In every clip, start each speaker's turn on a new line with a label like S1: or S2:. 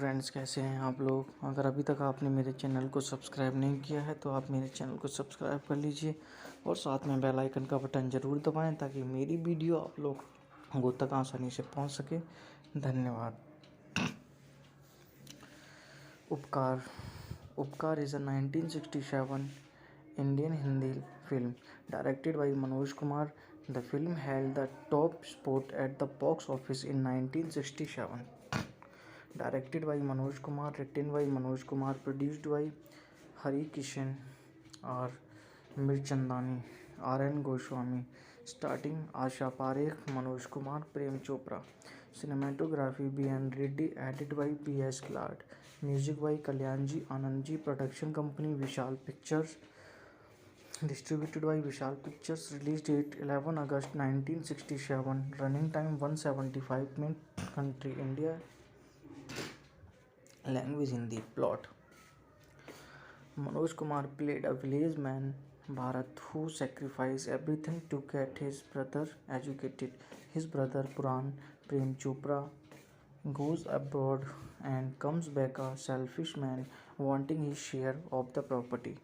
S1: Friends, कैसे हैं आप लोग। अगर अभी तक आपने मेरे चैनल को सब्सक्राइब नहीं किया है तो आप मेरे चैनल को सब्सक्राइब कर लीजिए और साथ में बेल आइकन का बटन ज़रूर दबाएं ताकि मेरी वीडियो आप लोगों तक आसानी से पहुंच सके। धन्यवाद। उपकार उपकार is a 1967 Indian Hindi film directed by Manoj Kumar. The film held the top spot at the box office in 1967. Directed by Manoj Kumar, written by Manoj Kumar, produced by Hari Kishan, R. Mirchandani, R.N. Goswami, starting Asha Parekh, Manoj Kumar, Prem Chopra. Cinematography B.N. Reddy, edited by P.S. Clark. Music by Kalyanji Anandji. Production company Vishal Pictures. Distributed by Vishal Pictures. Release date 11 August 1967. Running time 175 minutes. Country India. Language Hindi. Plot: Manoj Kumar played a village man, Bharat, who sacrificed everything to get his brother educated. His brother Puran, Prem Chopra, goes abroad and comes back a selfish man wanting his share of the property.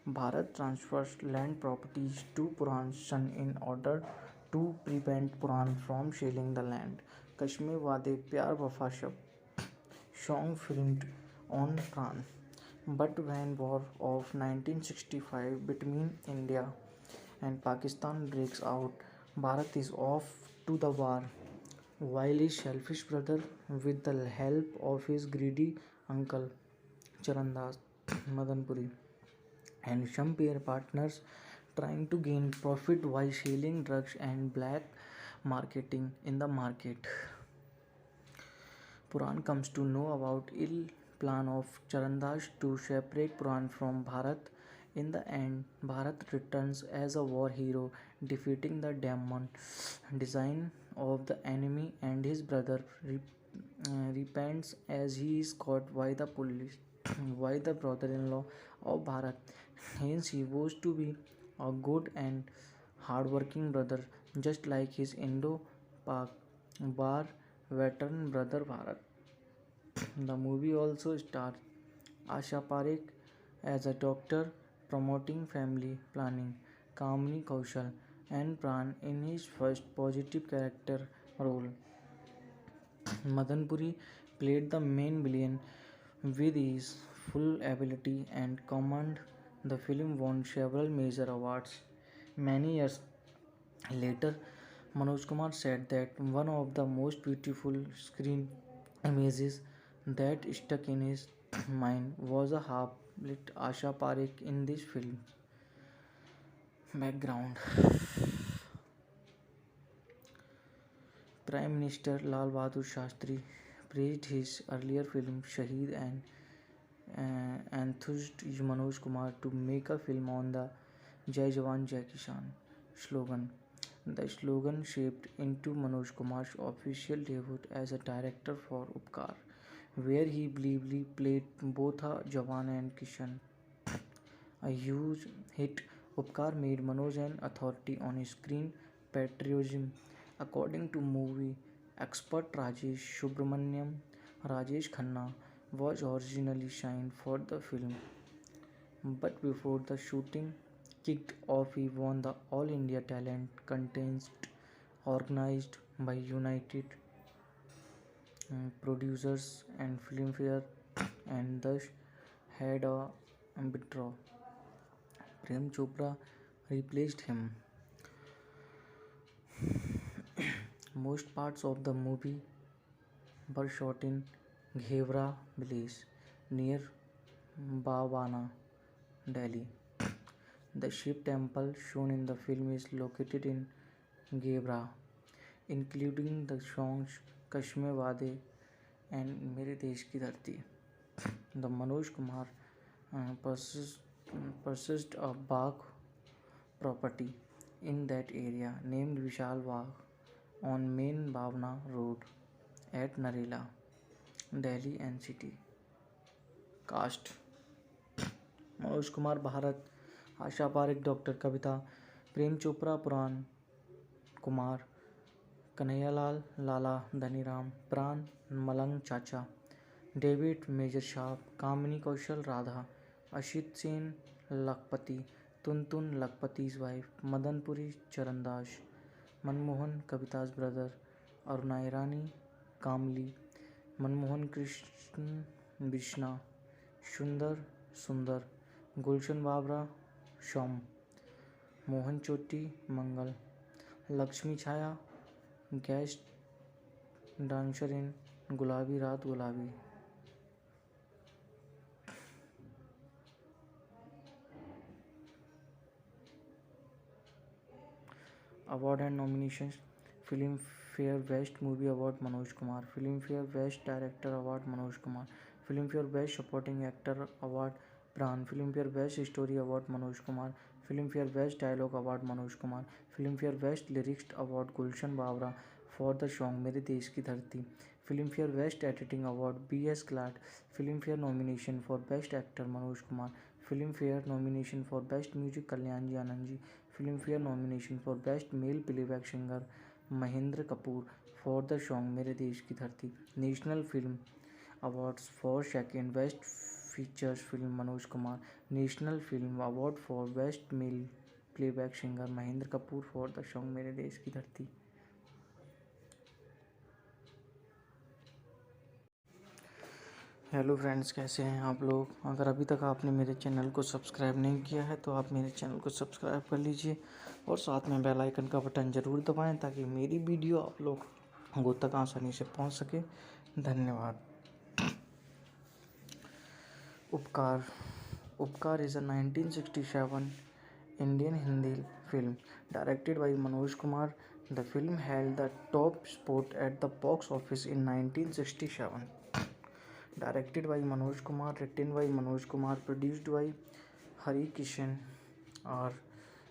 S1: Bharat transfers land properties to Puran's son in order to prevent Puran from selling the land. Kashmir Wade Pyar Wafa Shab song filmed on Pran. But when war of 1965 between India and Pakistan breaks out, Bharat is off to the war, while his selfish brother, with the help of his greedy uncle Charandas Madanpuri and some pair partners, trying to gain profit while selling drugs and black marketing in the market. Puran comes to know about ill plan of Charandas to separate Puran from Bharat. In the end, Bharat returns as a war hero, defeating the demon design of the enemy, and his brother repents as he is caught by the police by the brother-in-law of Bharat. Hence, he vows to be a good and hard-working brother, just like his Indo-Pak war veteran brother Bharat. The movie also stars Asha Parekh as a doctor promoting family planning, Kamini Kaushal and Pran in his first positive character role. Madanpuri played the main villain with his full ability and command. The film won several major awards. Many years later, Manoj Kumar said that one of the most beautiful screen images that stuck in his mind was a half-lit Asha Parekh in this film. Background: Prime Minister Lal Bahadur Shastri praised his earlier film Shaheed and enthused Manoj Kumar to make a film on the Jai Jawan Jai Kisan slogan. The slogan shaped into Manoj Kumar's official debut as a director for Upkar, where he bravely played both a Jawan and Kishan. A huge hit, Upkar made Manoj an authority on screen patriotism. According to movie expert Rajesh Subramaniam, Rajesh Khanna was originally signed for the film, but before the shooting kicked off, he won the All India Talent Contest organized by United Producers and Filmfare and thus had a withdraw. Prem Chopra replaced him. Most parts of the movie were shot in Ghevra village near Bhavana, Delhi. The Shiv temple shown in the film is located in Ghevra, including the songs Kashmir Wade and Mere Desh Ki Dharti. The Manoj Kumar purchased a Bagh property in that area named Vishal Bagh on Main Bhavna Road at Narela, Delhi NCT. Cast: Manoj Kumar Bharat, Asha Parekh Dr. Kavita, Prem Chopra Puran Kumar, Kanhaiyalal Lala Dhaniram, Pran Malang Chacha, David Major Shah, Kamini Kaushal Radha, Ashit Sen Lakhpati, Tuntun लखपति's wife, Madan Puri Charandas, Manmohan कविता's brother, Aruna Irani Kamli, Manmohan Krishna Bishna, Sundar Sundar, Gulshan Babra Shom, Mohan Choti Mangal, Laxmi Chhaya guest dancer in Gulabi Raat गुलाबी. Award and nominations: Filmfare Best Movie Award Manoj Kumar, Filmfare Best Director Award Manoj Kumar, Filmfare Best Supporting Actor Award Pran, Filmfare Best Story Award Manoj Kumar, Filmfare Best Dialogue Award Manoj Kumar, Filmfare Best Lyrics Award Gulshan Babra for the song मेरे देश की धरती, Filmfare Best Editing Award B.S. Glad, Filmfare nomination for Best Actor Manoj Kumar, Filmfare nomination for Best Music Kalyan Ji Anand Ji, Filmfare nomination for Best Male Playback Singer Mahendra Kapoor for the song मेरे देश की धरती. National Film Awards for second Best Features Film Manoj Kumar, National Film Award for Best Male Playback Singer Mahendra Kapoor for the song मेरे देश की धरती. Hello friends, कैसे हैं आप लोग? अगर अभी तक आपने मेरे चैनल को सब्सक्राइब नहीं किया है तो आप मेरे चैनल को सब्सक्राइब कर लीजिए और साथ में बेल आइकन का बटन ज़रूर दबाएं ताकि मेरी वीडियो आप लोगों तक आसानी से पहुंच सके. धन्यवाद. उपकार. उपकार is a 1967 Indian Hindi film directed by Manoj Kumar. The film held the top spot at the box office in 1967. Directed by Manoj Kumar, written by Manoj Kumar, produced by Hari Kishan, R.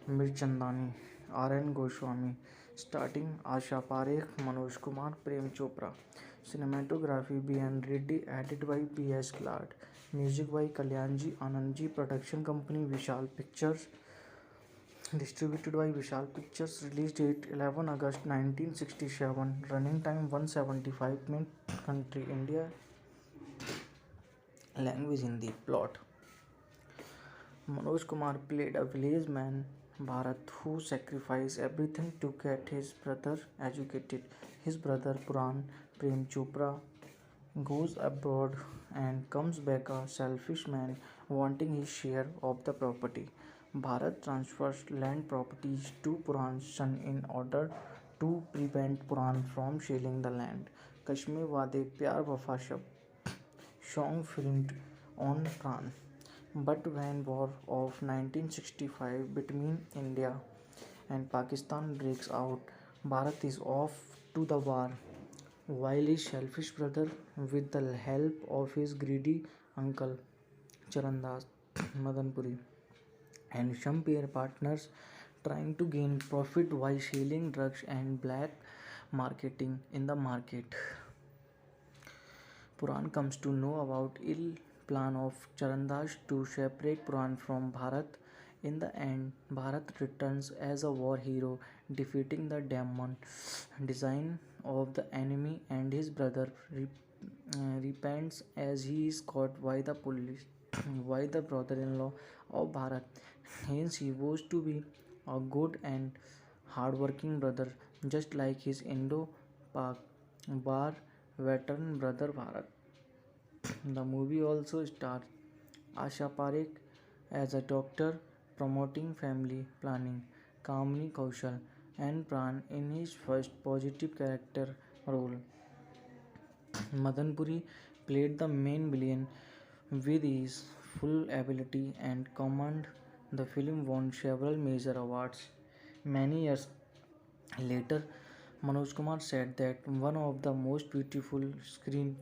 S1: Mirchandani, R.N. Goswami, starting Asha Parekh, Manoj Kumar, Prem Chopra. Cinematography B.N. Reddy, edited by B.S. Glad. Music by Kalyan Ji Anand Ji. Production company Vishal Pictures. Distributed by Vishal Pictures. Release date 11 August 1967. Running time 175 minutes. Country India. Language Hindi. Plot. Manoj Kumar played a village man, Bharat, who sacrificed everything to get his brother educated. His brother Puran, Prem Chopra, goes abroad and comes back a selfish man wanting his share of the property. Bharat transfers land properties to Puran's son in order to prevent Puran from selling the land. Kashmir Wade Pyar Wafa Shab song filmed on Pran. But when War of 1965 between India and Pakistan breaks out, Bharat is off to the war, while his selfish brother, with the help of his greedy uncle Charandas Madanpuri and some pair partners, trying to gain profit while selling drugs and black marketing in the market. Puran comes to know about ill plan of Charandas to separate Puran from Bharat. In the end, Bharat returns as a war hero, defeating the demon design of the enemy, and his brother repents as he is caught by the police by the brother-in-law of Bharat. Hence, he vows to be a good and hard-working brother, just like his Indo-Pak war veteran brother Bharat. The movie also stars Asha Parekh as a doctor promoting family planning, Kamini Kaushal and Pran in his first positive character role. Madanpuri played the main villain with his full ability and command. The film won several major awards. Many years later, Manoj Kumar said that one of the most beautiful screen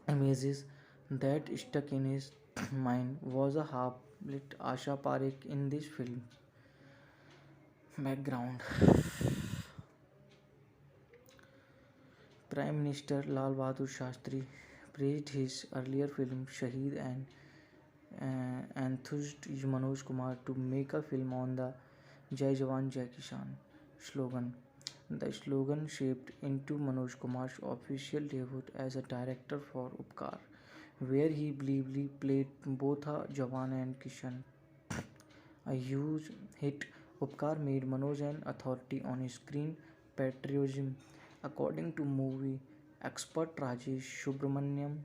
S1: images that stuck in his mind was a half-lit Asha Parekh in this film. Background. Prime Minister Lal Bahadur Shastri praised his earlier film Shaheed and enthused Manoj Kumar to make a film on the Jai Jawan Jai Kisan slogan. The slogan shaped into Manoj Kumar's official debut as a director for Upkar, where he bravely played both a Jawan and Kishan. A huge hit, Upkar made Manoj an authority on screen patriotism. According to movie expert Rajesh Subramaniam,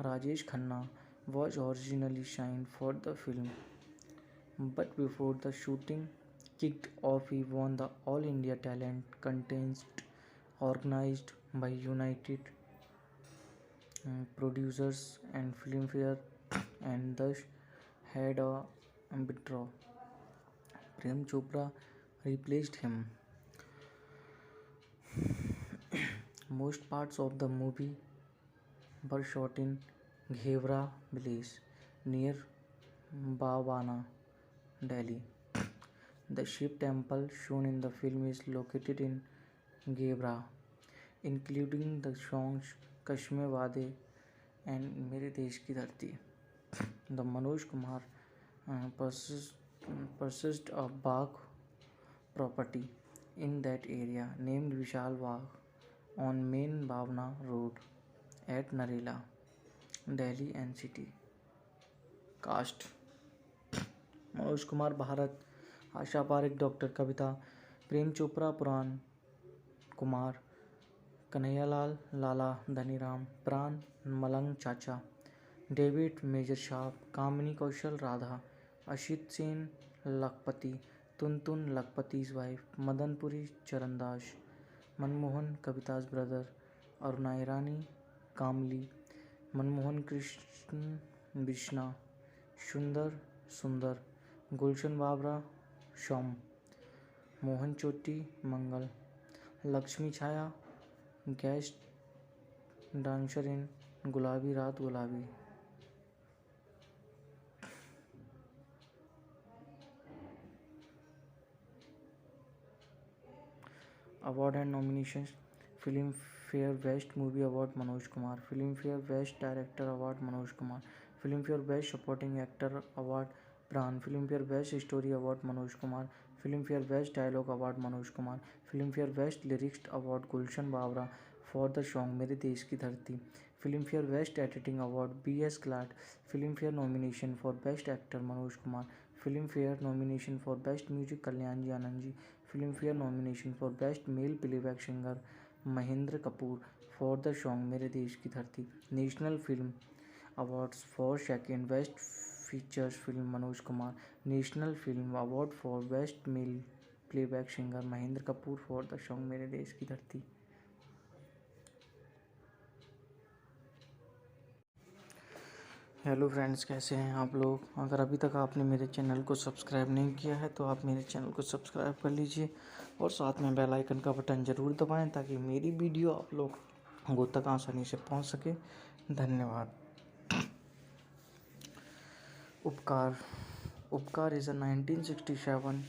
S1: Rajesh Khanna was originally signed for the film, but before the shooting kicked off, he won the All India Talent Contest organized by United Producers and Filmfare and thus had a withdraw. Prem Chopra replaced him. Most parts of the movie were shot in Ghevra village near Bhavana, Delhi. The Shiv temple shown in the film is located in Ghevra, including the songs Kashmir Wade and मेरे देश की धरती. The Manoj Kumar purchased a Bagh property in that area named Vishal Bagh on Main Bhavna Road at Narela, Delhi NCT. Cast: Manoj Kumar Bharat, Asha Parekh doctor Kavita, Prem Chopra Puran Kumar, Kanhaiyalal Lala Dhaniram, Pran Malang Chacha, David major साहब, कामिनी Kaushal Radha, Ashit Sen Lakhpati, Tuntun Lakhpati's wife, Madanpuri Charandas, Manmohan Kavita's brother, Aruna Irani Kamli, Manmohan Krishna Bishna, सुंदर, Gulshan Babra Shom, Mohan Choti Mangal, Laxmi Chhaya guest dancer in Gulabi Raat गुलाबी. Award and nominations: Filmfare Best Movie Award Manoj Kumar, Filmfare Best Director Award Manoj Kumar, Filmfare Best Supporting Actor Award Pran, Filmfare Best Story Award Manoj Kumar, Filmfare Best Dialogue Award Manoj Kumar, Filmfare Best Lyrics Award Gulshan Babra for the song मेरे देश की धरती, Filmfare Best Editing Award B.S. Glad, Filmfare nomination for Best Actor Manoj Kumar, Filmfare nomination for Best Music Kalyan Ji Anand Ji, Filmfare nomination for Best Male Playback Singer Mahendra Kapoor for the song मेरे देश की धरती. National Film Awards for second Best Features Film Manoj Kumar, National Film Award for Best Male Playback Singer Mahendra Kapoor for the song मेरे देश की धरती. Hello friends, कैसे हैं आप लोग? अगर अभी तक आपने मेरे चैनल को सब्सक्राइब नहीं किया है तो आप मेरे चैनल को सब्सक्राइब कर लीजिए और साथ में बेल आइकन का बटन ज़रूर दबाएं ताकि मेरी वीडियो आप लोगों तक आसानी से पहुंच सके. धन्यवाद. उपकार is a 1967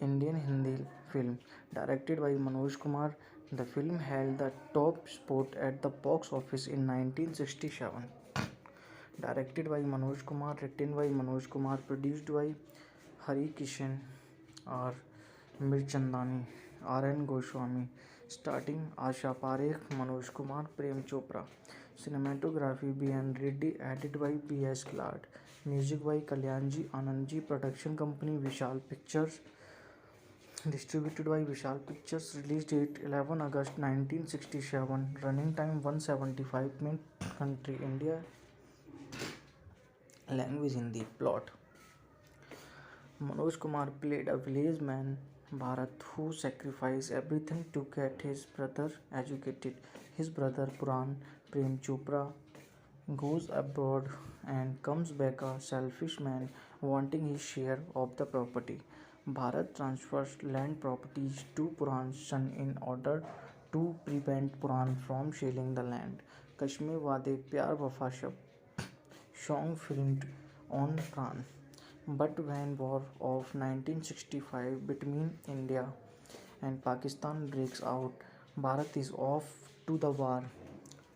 S1: Indian Hindi film directed by Manoj Kumar. The film held the top spot at the box office in 1967. Directed by Manoj Kumar, written by Manoj Kumar, produced by Hari Kishan R. Mirchandani, R.N. Goswami, starting Asha Parekh, Manoj Kumar, Prem Chopra. Cinematography B.N. Reddy, edited by B.S. Glad. Music by Kalyanji Anandji. Production company Vishal Pictures. Distributed by Vishal Pictures. Release date 11 August 1967. Running time 175 minutes. Country India. Language Hindi. Plot: Manoj Kumar played a village man, Bharat, who sacrificed everything to get his brother educated. His brother Puran, Prem Chopra, goes abroad and comes back a selfish man wanting his share of the property. Bharat transfers land properties to Puran's son in order to prevent Puran from selling the land. Kashmir Wade Pyar Wafa Shab song filmed on Pran. But when War of 1965 between India and Pakistan breaks out, Bharat is off to the war,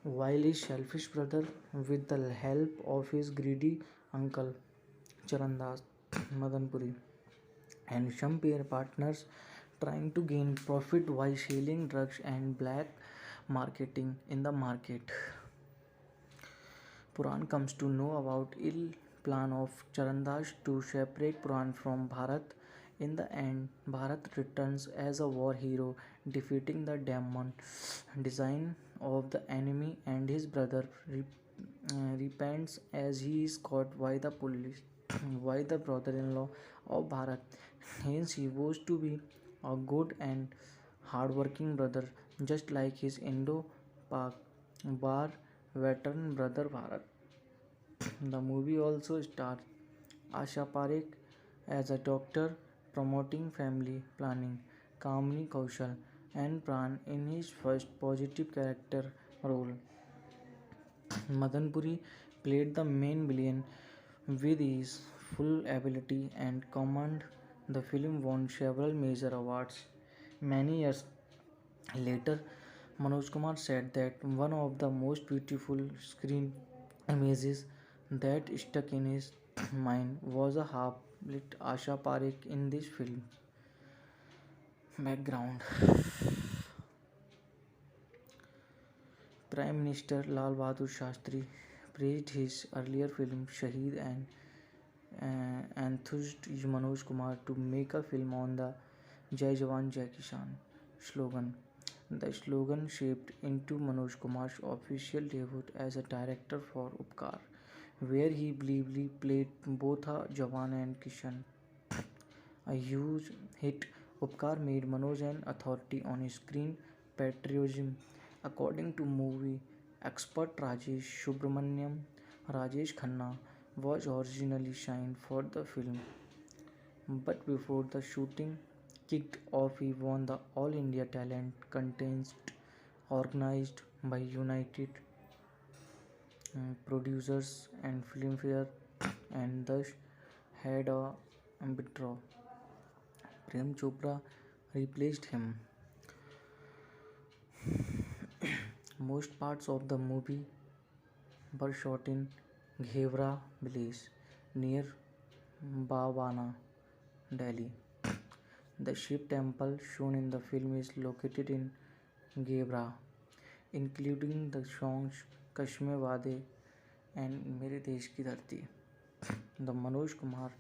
S1: while his selfish brother, with the help of his greedy uncle Charandas Madanpuri and some pair partners, trying to gain profit while selling drugs and black marketing in the market. Puran comes to know about ill plan of Charandas to separate Puran from Bharat. In the end, Bharat returns as a war hero, defeating the demon design of the enemy, and his brother repents as he is caught by the police by the brother-in-law of Bharat. Hence, he vows to be a good and hard-working brother, just like his Indo-Pak war veteran brother Bharat. The movie also stars Asha Parekh as a doctor promoting family planning, Kamini Kaushal and Pran in his first positive character role. Madan Puri played the main villain with his full ability and command. The film won several major awards. Many years later, Manoj Kumar said that one of the most beautiful screen images that stuck in his mind was a half-lit Asha Parekh in this film. Background: Prime Minister Lal Bahadur Shastri praised his earlier film Shaheed and enthused Manoj Kumar to make a film on the Jai Jawan Jai Kisan slogan. The slogan shaped into Manoj Kumar's official debut as a director for Upkar, where he bravely played both a Jawan and Kishan. A huge hit, Upkar made Manoj an authority on screen patriotism. According to movie expert Rajesh Subramaniam, Rajesh Khanna was originally signed for the film, but before the shooting kicked off, he won the All India Talent Contest organized by United Producers and Filmfare and thus had a withdraw. Prem Chopra replaced him. Most parts of the movie were shot in Ghevra village near Bhavana, Delhi. The Shiv temple shown in the film is located in Ghevra, including the songs Kashmir Wade and मेरे देश की धरती. The Manoj Kumar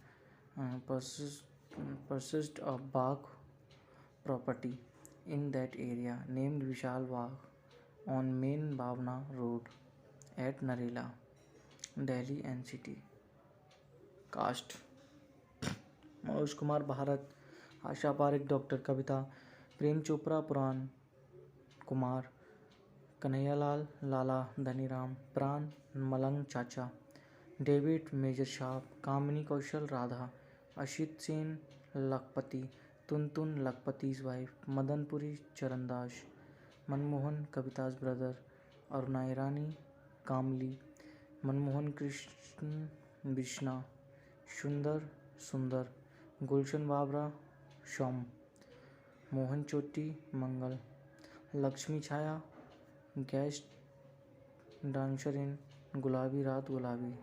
S1: purchased a Bagh property in that area named Vishal Bagh on Main Bhavna Road at Narela, Delhi NCT. Cast: Manoj Kumar Bharat, Asha Parekh doctor Kavita, Prem Chopra Puran Kumar, Kanhaiyalal Lala Dhaniram, Pran Malang Chacha, David major साहब, कामिनी Kaushal Radha, Ashit Sen Lakhpati, Tuntun Lakhpati's wife, Madanpuri Charandas, Manmohan Kavita's brother, Aruna Irani Kamli, Manmohan Krishna Bishna, सुंदर, Gulshan Babra Shom, Mohan Choti Mangal, Laxmi Chhaya guest dancer in Gulabi Raat गुलाबी.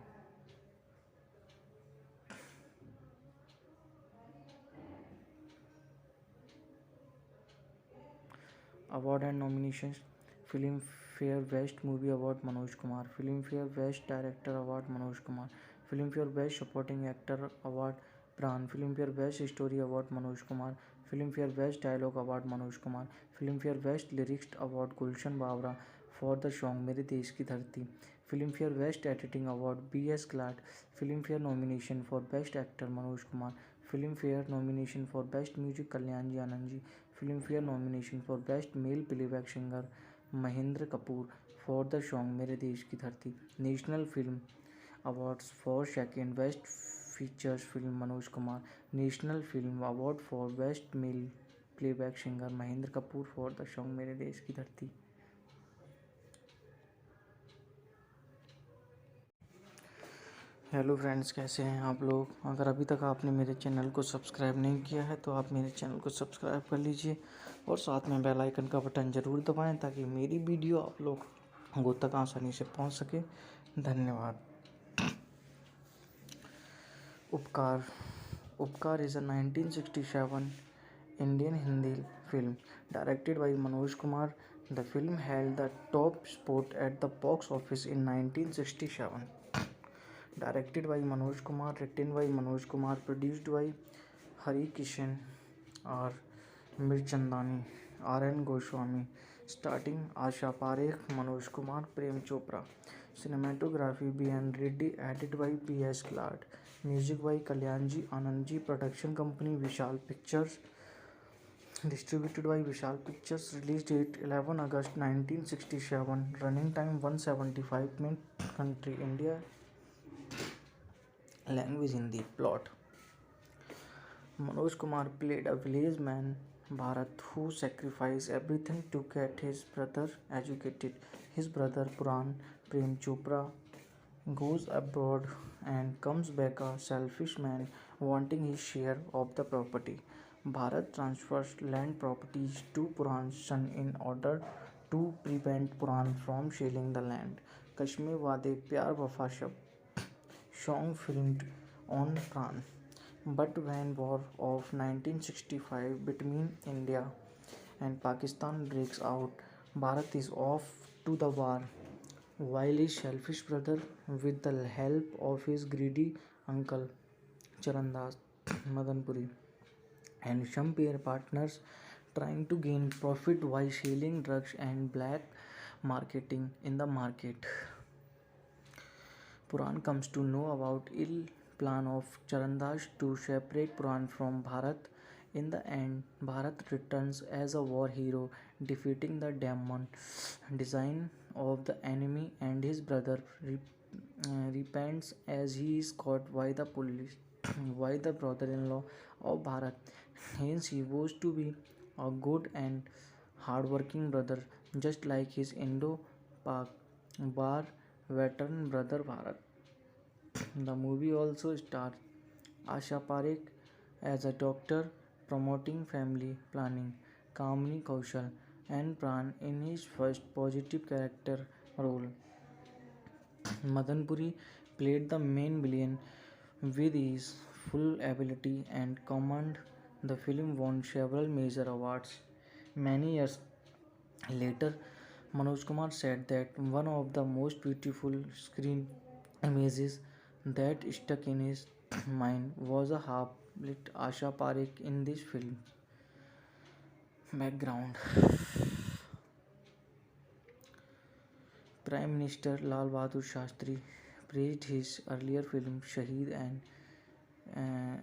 S1: Award and nominations: Filmfare Best Movie Award Manoj Kumar, Filmfare Best Director Award Manoj Kumar, Filmfare Best Supporting Actor Award Pran, Filmfare Best Story Award Manoj Kumar, Filmfare Best Dialogue Award Manoj Kumar, Filmfare Best Lyrics Award Gulshan Babra for the song मेरे देश की धरती, Filmfare Best Editing Award B.S. Glad, Filmfare Nomination for Best Actor Manoj Kumar, Filmfare Nomination for Best Music Kalyan Ji Anand Ji, Filmfare Nomination for Best Male Playback Singer Mahendra Kapoor for the song मेरे देश की धरती, National Film Awards for Second Best Features Film Manoj Kumar, National Film Award for Best Male Playback Singer Mahendra Kapoor for the song मेरे देश की धरती. Hello friends, कैसे हैं आप लोग? अगर अभी तक आपने मेरे चैनल को सब्सक्राइब नहीं किया है तो आप मेरे चैनल को सब्सक्राइब कर लीजिए और साथ में बेल आइकन का बटन ज़रूर दबाएं ताकि मेरी वीडियो आप लोगों तक आसानी से पहुंच सके. धन्यवाद. उपकार is a 1967 Indian Hindi film directed by Manoj Kumar, The film held the top spot at the box office in 1967. Directed by Manoj Kumar, written by Manoj Kumar, produced by Hari Kishan R. Mirchandani, R.N. Goswami, starting Asha Parekh, Manoj Kumar, Prem Chopra. Cinematography B.N. Reddy, edited by B.S. Glad. Music by Kalyanji Anandji, production company Vishal Pictures, distributed by Vishal Pictures. Release date 11 August 1967. Running time 175 minutes. Country India. Language Hindi. Plot: Manoj Kumar played a village man, Bharat, who sacrificed everything to get his brother educated. His brother Puran, Prem Chopra, goes abroad and comes back a selfish man wanting his share of the property. Bharat transfers land properties to Puran's son in order to prevent Puran from selling the land. Kashmir Wade Pyar Wafa Shab song filmed on Pran. But when War of 1965 between India and Pakistan breaks out, Bharat is off to the war, while his selfish brother, with the help of his greedy uncle Charandas Madanpuri and some pair partners, trying to gain profit while selling drugs and black marketing in the market. Puran comes to know about ill plan of Charandas to separate Puran from Bharat. In the end, Bharat returns as a war hero, defeating the demon design of the enemy, and his brother repents as he is caught by the police. By the brother-in-law of Bharat. Hence, he vows to be a good and hard-working brother, just like his Indo-Pak war veteran brother Bharat. The movie also stars Asha Parekh as a doctor promoting family planning, Kamini Kaushal and Pran in his first positive character role. Madanpuri played the main villain with his full ability and command. The film won several major awards. Many years later, Manoj Kumar said that one of the most beautiful screen images that stuck in his mind was a half-lit Asha Parekh in this film. Background: Prime Minister Lal Bahadur Shastri praised his earlier film Shaheed and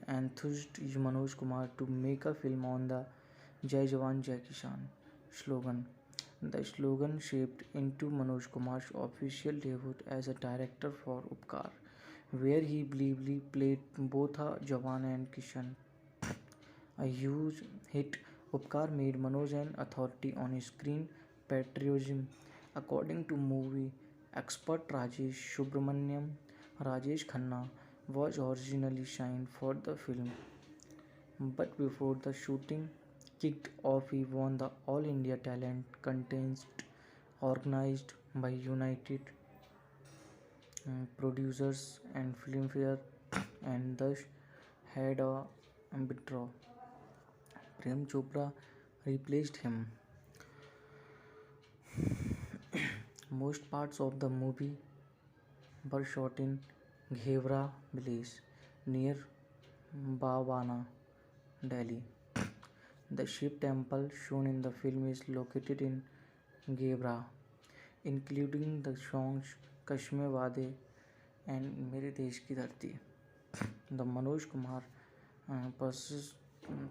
S1: enthused Manoj Kumar to make a film on the Jai Jawan Jai Kisan slogan. The slogan shaped into Manoj Kumar's official debut as a director for Upkar, where he believably played both a Jawan and Kishan. A huge hit, Upkar made Manoj an authority on screen patriotism. According to movie expert Rajesh Subramaniam, Rajesh Khanna was originally signed for the film, but before the shooting kicked off, he won the All India Talent Contest organized by United Producers and Filmfare and thus had a withdraw. Prem Chopra replaced him. Most parts of the movie were shot in Ghevra village near Bhavana, Delhi. The Shiv temple shown in the film is located in Ghevra, including the songs Kashmir Wade and Mere Desh Ki Dharti. The Manoj Kumar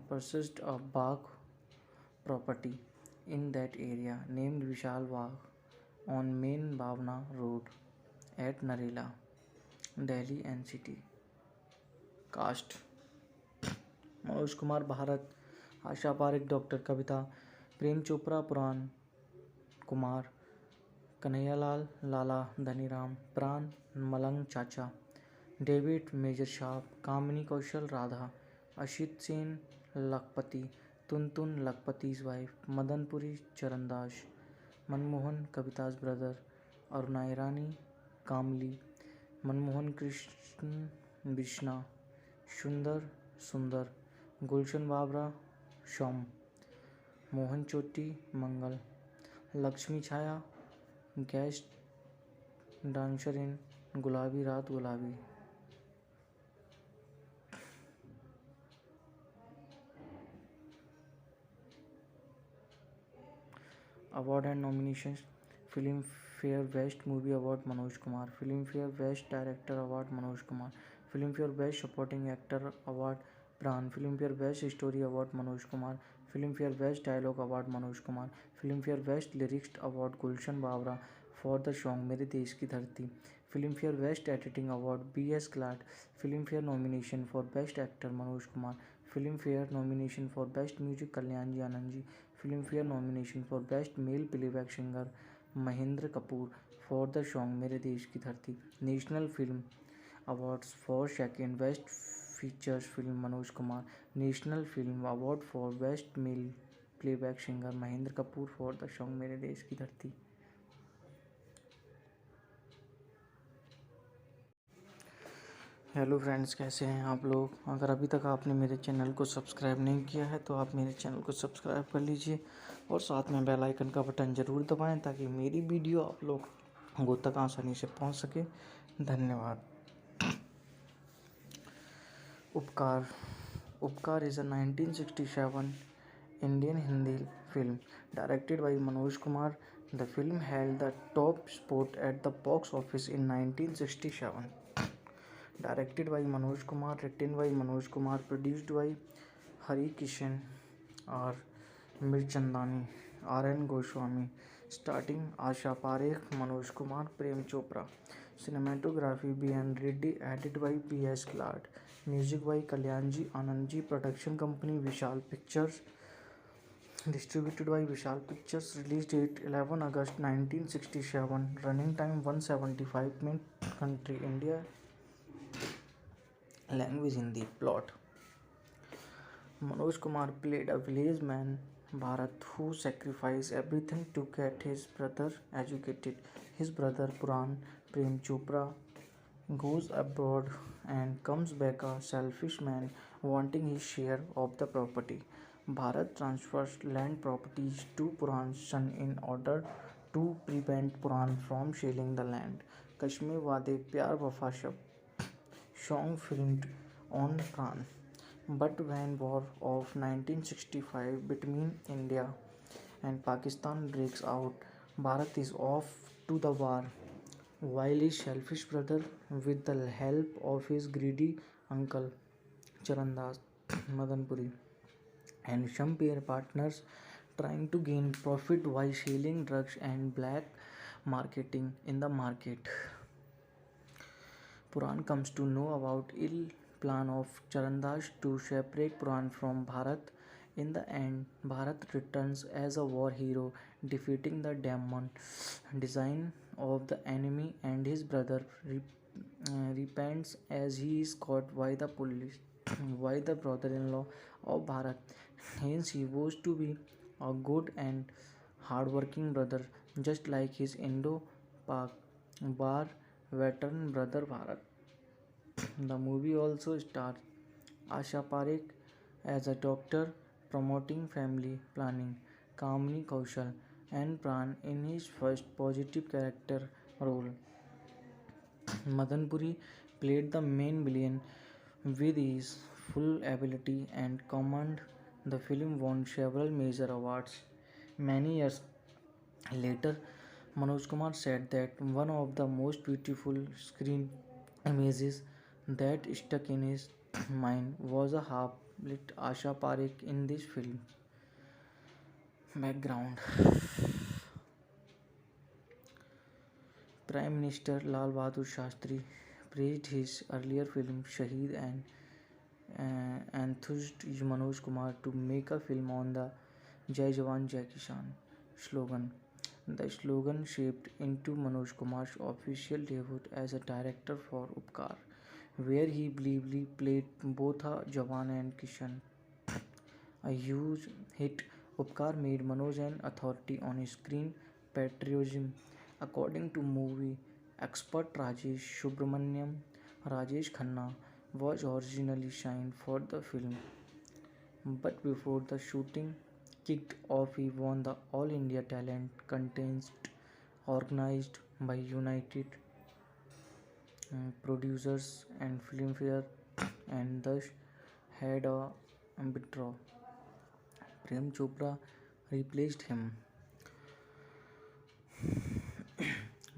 S1: purchased a Bagh property in that area named Vishal Bagh on Main Bhavna Road at Narela, Delhi NCT. Cast: Manoj Kumar Bharat, Asha Parekh Dr. Kavita, Prem Chopra Puran Kumar, Kanhaiyalal Lala Dhaniram, Pran Malang Chacha, David Major Sharp, Kamini Kaushal Radha, Ashit Sen Lakpati, Tuntun Lakpati's wife, Madanpuri Charandas, Manmohan Kavita's brother, Aruna Irani, Kamli, Manmohan Krishnan Vishna, Sundar, Gulshan Babra, Sham, Mohan Choti Mangal, Lakshmi Chhaya, guest dancer in Gulabi Raat गुलाबी. Award and nominations: Filmfare Best Movie Award Manoj Kumar, Filmfare Best Director Award Manoj Kumar, Filmfare Best Supporting Actor Award Pran, Filmfare Best Story Award Manoj Kumar, Filmfare Best Dialogue Award Manoj Kumar, Filmfare Best Lyrics Award Gulshan Babra for the song मेरे देश की धरती, Filmfare Best Editing Award B.S. Glad, Filmfare nomination for Best Actor Manoj Kumar, Filmfare nomination for Best Music Kalyanji Anandji, Filmfare nomination for Best Male Playback Singer Mahendra Kapoor for the song मेरे देश की धरती. National Film Awards for second Best Features Film Manoj Kumar, National Film Award for Best Male Playback Singer Mahendra Kapoor for the song मेरे देश की धरती. Hello friends, कैसे हैं आप लोग? अगर अभी तक आपने मेरे चैनल को सब्सक्राइब नहीं किया है तो आप मेरे चैनल को सब्सक्राइब कर लीजिए और साथ में बेल आइकन का बटन ज़रूर दबाएं ताकि मेरी वीडियो आप लोगों तक आसानी से पहुंच सके. धन्यवाद. उपकार. उपकार is a 1967 Indian Hindi film directed by Manoj Kumar. The film held the top spot at the box office in 1967. Directed by Manoj Kumar, written by Manoj Kumar, produced by Hari Kishan, R. Mirchandani, R.N. Goswami. Starting Asha Parekh, Manoj Kumar, Prem Chopra. Cinematography B.N. Reddy, edited by P.S. Glad. Music by Kalyanji Anandji. Production company Vishal Pictures. Distributed by Vishal Pictures. Release date 11 August 1967. Running time 175 minutes. Country India. Language Hindi. Plot: Manoj Kumar played a village man, Bharat, who sacrificed everything to get his brother educated. His brother Puran, Prem Chopra, goes abroad and comes back a selfish man wanting his share of the property. Bharat transfers land properties to Puran's son in order to prevent Puran from selling the land. Kashmir Wade Pyar Wafa Shab song filmed on Pran. But when War of 1965 between India and Pakistan breaks out, Bharat is off to the war, while his selfish brother, with the help of his greedy uncle Charandas Madanpuri and some pair partners, trying to gain profit while selling drugs and black marketing in the market. Puran comes to know about ill plan of Charandas to separate Puran from Bharat. In the end, Bharat returns as a war hero, defeating the demon design of the enemy, and his brother repents as he is caught by the police by the brother-in-law of Bharat. Hence, he vows to be a good and hard-working brother, just like his Indo-Pak war veteran brother Bharat. The movie also stars Asha Parekh as a doctor promoting family planning, Kamini Kaushal and Pran in his first positive character role. Madanpuri played the main villain with his full ability and command. The film won several major awards. Many years later, Manoj Kumar said that one of the most beautiful screen images that stuck in his mind was a half-lit Asha Parekh in this film. Background: Prime Minister Lal Bahadur Shastri praised his earlier film Shaheed and enthused Manoj Kumar to make a film on the Jai Jawan Jai Kisan slogan. The slogan shaped into Manoj Kumar's official debut as a director for Upkar, where he bravely played both a Jawan and Kishan. A huge hit, Upkar made Manoj an authority on screen patriotism. According to movie expert Rajesh Subramaniam, Rajesh Khanna was originally signed for the film, but before the shooting, kicked off, he won the All India Talent Contest organized by United Producers and Filmfare, and thus had a withdraw. Prem Chopra replaced him.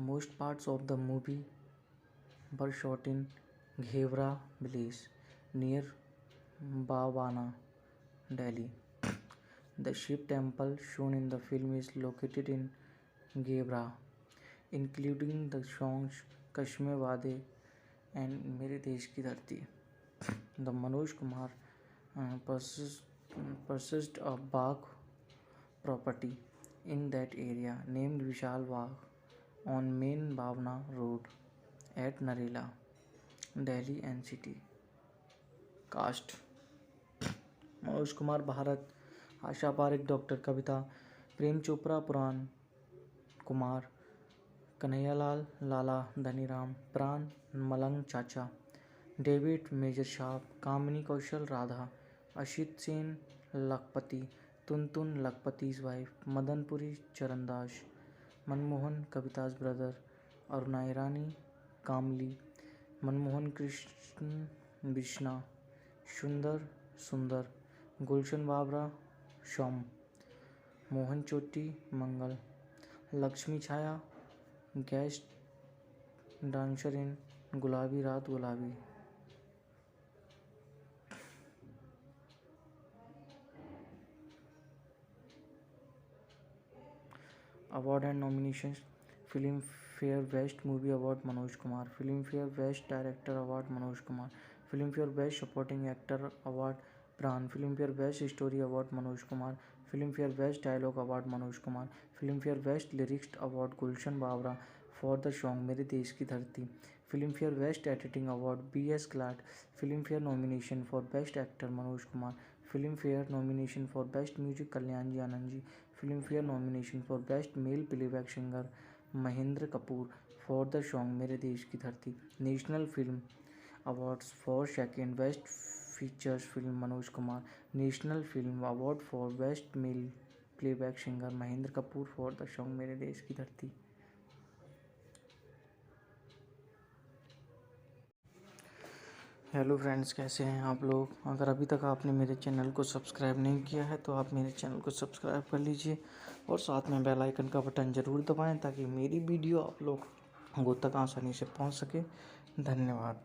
S1: Most parts of the movie were shot in Ghevra village near Bhavana, Delhi. The Shiv temple shown in the film is located in Ghevra, including the songs Kashmir Wade and मेरे देश की धरती. The Manoj Kumar purchased a Bagh property in that area named Vishal Bagh on Main Bhavna Road at Narela, Delhi NCT. Cast: Manoj Kumar Bharat, Asha Parekh doctor Kavita, Prem Chopra Puran Kumar, Kanhaiyalal Lala Dhaniram, Pran Malang Chacha, David major साहब, कामिनी Kaushal Radha, Ashit Sen Lakhpati, Tuntun Lakhpati's wife, Madanpuri Charandas, Manmohan Kavita's brother, Aruna Irani Kamli, Manmohan Krishna Bishna, सुंदर, गुलशन बाबरा शम, Mohan Choti Mangal, Laxmi Chhaya guest dancer in Gulabi Raat गुलाबी. Award and nominations: Filmfare Best Movie Award Manoj Kumar, Filmfare Best Director Award Manoj Kumar, Filmfare Best Supporting Actor Award Pran, Filmfare Best Story Award Manoj Kumar, Filmfare Best Dialogue Award Manoj Kumar, Filmfare Best Lyrics Award Gulshan Babra for the song मेरे देश की धरती, Filmfare Best Editing Award B.S. Glad, Filmfare nomination for Best Actor Manoj Kumar, Filmfare nomination for Best Music Kalyan Ji Anand Ji, Filmfare nomination for Best Male Playback Singer Mahendra Kapoor for the song मेरे देश की धरती. National Film Awards for second Best Features Film Manoj Kumar, National Film Award for Best Male Playback Singer Mahendra Kapoor for the song मेरे देश की धरती. Hello friends, कैसे हैं आप लोग? अगर अभी तक आपने मेरे चैनल को सब्सक्राइब नहीं किया है तो आप मेरे चैनल को सब्सक्राइब कर लीजिए और साथ में बेल आइकन का बटन ज़रूर दबाएं ताकि मेरी वीडियो आप लोगों तक आसानी से पहुंच सके. धन्यवाद.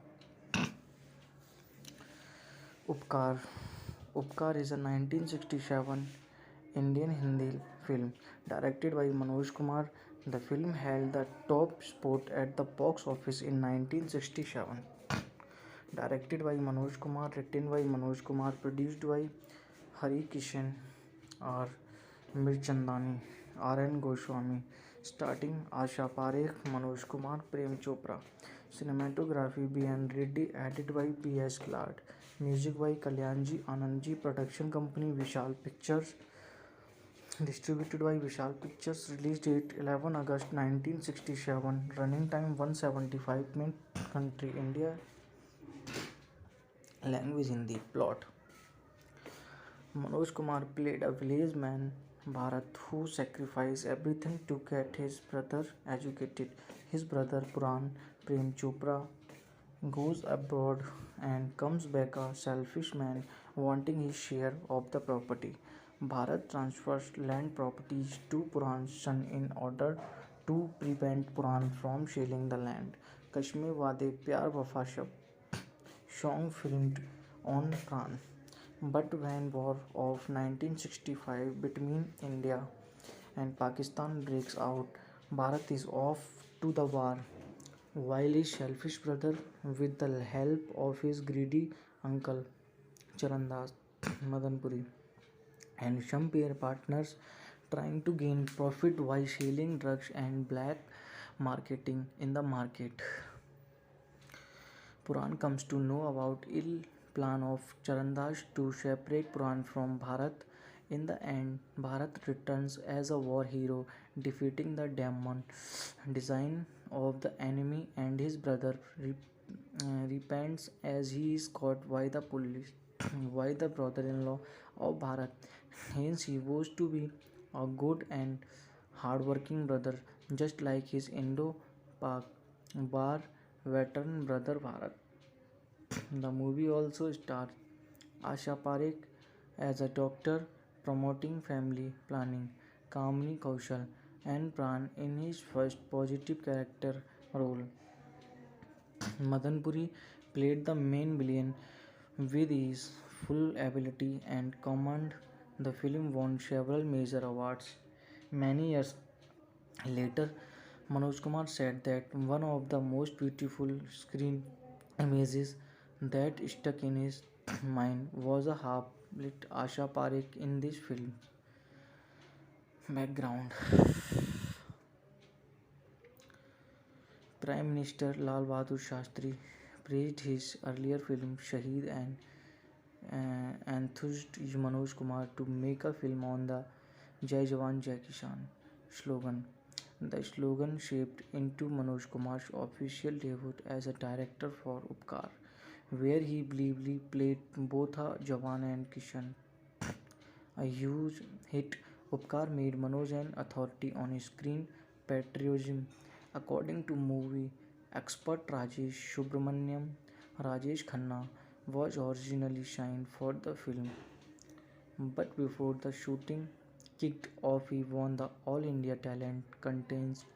S1: उपकार is a 1967 Indian Hindi film directed by Manoj Kumar. The film held the top spot at the box office in 1967. Directed by Manoj Kumar, written by Manoj Kumar, produced by Hari Kishan R. Mirchandani, R.N. Goswami, starting Asha Parekh, Manoj Kumar, Prem Chopra. Cinematography B.N. Reddy, edited by P.S. Glad. Music by Kalyan Ji Anand Ji. Production company Vishal Pictures. Distributed by Vishal Pictures. Release date 11 August 1967. Running time 175 minutes. Country India. Language Hindi. Plot: Manoj Kumar played a village man, Bharat, who sacrificed everything to get his brother educated. His brother Puran Prem Chopra goes abroad and comes back a selfish man wanting his share of the property. Bharat transfers land properties to Puran's son in order to prevent Puran from selling the land. Kashmir Wade Pyar Wafa Shab song filmed on Pran. But when War of 1965 between India and Pakistan breaks out, Bharat is off to the war, while his selfish brother, with the help of his greedy uncle Charandas Madanpuri and some peer partners, trying to gain profit while selling drugs and black marketing in the market. Puran comes to know about ill plan of Charandas to separate Puran from Bharat. In the end, Bharat returns as a war hero, defeating the demon design of the enemy, and his brother repents as he is caught by the police. why the brother-in-law of Bharat. Hence, he was to be a good and hard-working brother, just like his Indo-Pak war veteran brother Bharat. The movie also stars Asha Parekh as a doctor promoting family planning, Kamini Kaushal and Pran in his first positive character role. Madan Puri played the main villain with his full ability and command. The film won several major awards. Many years later, Manoj Kumar said that one of the most beautiful screen images that stuck in his mind was a half-lit Asha Parekh in this film. Background: Prime Minister Lal Bahadur Shastri praised his earlier film Shaheed and enthused Manoj Kumar to make a film on the Jai Jawan Jai Kisan slogan. The slogan shaped into Manoj Kumar's official debut as a director for Upkar, where he bravely played both a Jawan and Kishan. A huge hit, Upkar made Manoj an authority on screen patriotism. According to movie expert Rajesh Subramaniam, Rajesh Khanna was originally signed for the film, but before the shooting kicked off, he won the All India Talent Contest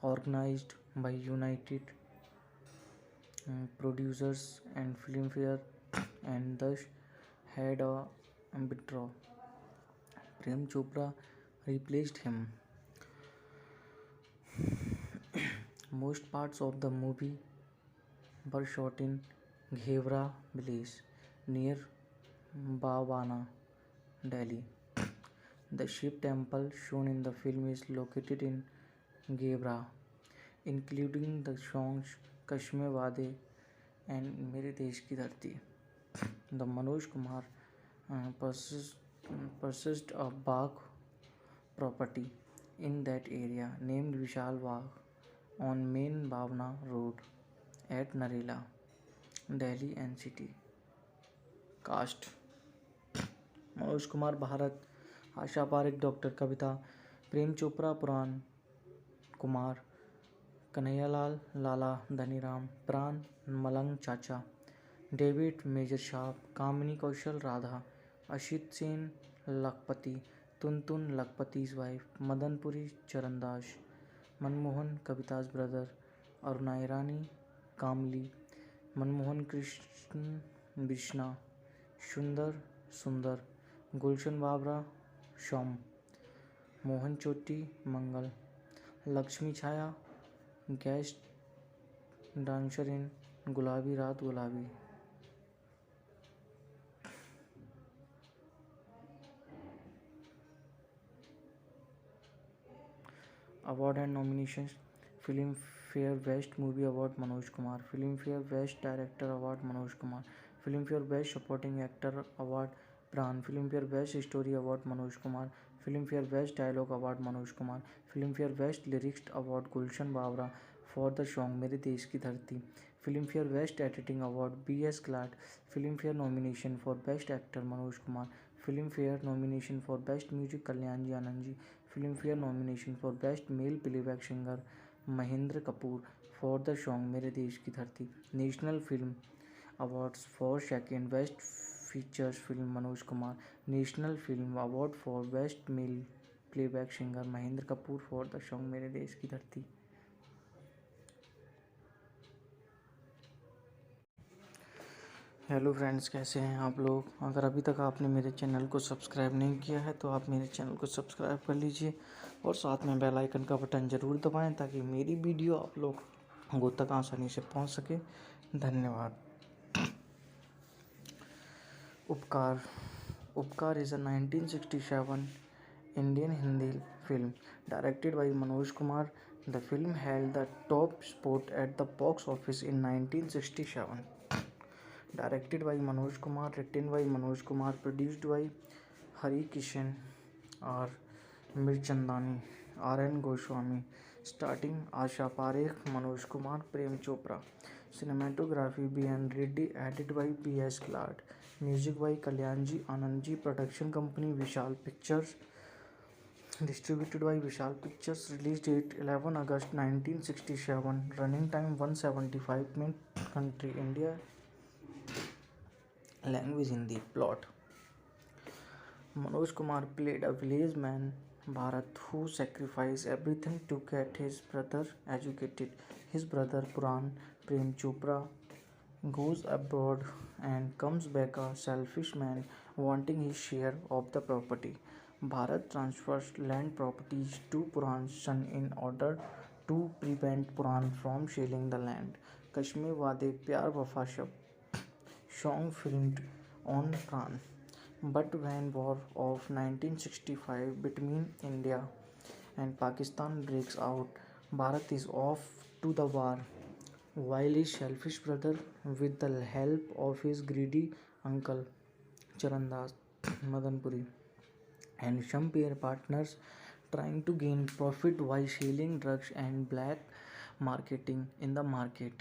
S1: organized by United Producers and Filmfare and thus had a withdraw. Prem Chopra replaced him. Most parts of the movie were shot in Ghevra village near Bhavana, Delhi. The Shiv temple shown in the film is located in Ghevra, including the songs Kashmir Wade and Mere Desh Ki Dharti. The Manoj Kumar purchased a Bagh property in that area named Vishal Bagh on Main Bhavna Road at Narela, Delhi NCT. Cast: Manoj Kumar Bharat, Asha Parekh Dr. Kavita, Prem Chopra Puran Kumar, Kanhaiya Lala Dhaniram, Pran Malang Chacha, David Major Sharp, Kamini Kaushal Radha, Ashit Sen Lakpati, Tuntun Lakpati's wife, Madan Puri Charandas, Manmohan Kavita's brother, Aruna Irani, Kamli, Manmohan Krishnan Vishna, Sundar, Gulshan Babra, Sham, Mohan Choti Mangal, Lakshmi Chaya, guest dancer in Gulabi Raat Gulabi. Award and nominations: Filmfare Best Movie Award Manoj Kumar, Filmfare Best Director Award Manoj Kumar, Filmfare Best Supporting Actor Award Pran, Filmfare Best Story Award Manoj Kumar, Filmfare Best Dialogue Award Manoj Kumar, Filmfare Best Lyrics Award Gulshan Babra for the song Mere Desh Ki Dharti, Filmfare Best Editing Award B.S. Glad, Filmfare nomination for Best Actor Manoj Kumar, Filmfare nomination for Best Music Kalyanji Anandji, Filmfare nomination for Best Male Playback Singer Mahendra Kapoor for the song Mere Desh Ki Dharti, National Film Awards for second Best Features Film Manoj Kumar, National Film Award for Best Male Playback Singer Mahendra Kapoor for the song Mere Desh Ki Dharti. Hello friends, कैसे हैं आप लोग? अगर अभी तक आपने मेरे channel को सब्सक्राइब नहीं किया है तो आप मेरे चैनल को सब्सक्राइब कर लीजिए और साथ में बेल आइकन का बटन ज़रूर दबाएं ताकि मेरी वीडियो आप लोगों तक आसानी से पहुंच सके। धन्यवाद। उपकार is a 1967 Indian Hindi film directed by Manoj Kumar. The film held the top spot at the box office in 1967. Directed by Manoj Kumar, written by Manoj Kumar, produced by Hari Kishan R. Mirchandani, R.N. Goswami, starting Asha Parekh, Manoj Kumar, Prem Chopra. Cinematography B.N. Reddy, edited by B.S. Glad. Music by Kalyanji Anandji. Production company Vishal Pictures. Distributed by Vishal Pictures. Release date 11 August 1967. Running time 175 minutes. Country India. Language Hindi. Plot: Manoj Kumar played a village man, Bharat, who sacrificed everything to get his brother educated. His brother Puran Prem Chopra goes abroad and comes back a selfish man wanting his share of the property. Bharat transfers land properties to Puran's son in order to prevent Puran from selling the land. Kashmir Wade Pyar Wafa Shab song filmed on Pran. But when War of 1965 between India and Pakistan breaks out, Bharat is off to the war, while his selfish brother, with the help of his greedy uncle Charandas Madanpuri and some peer partners, trying to gain profit while selling drugs and black marketing in the market.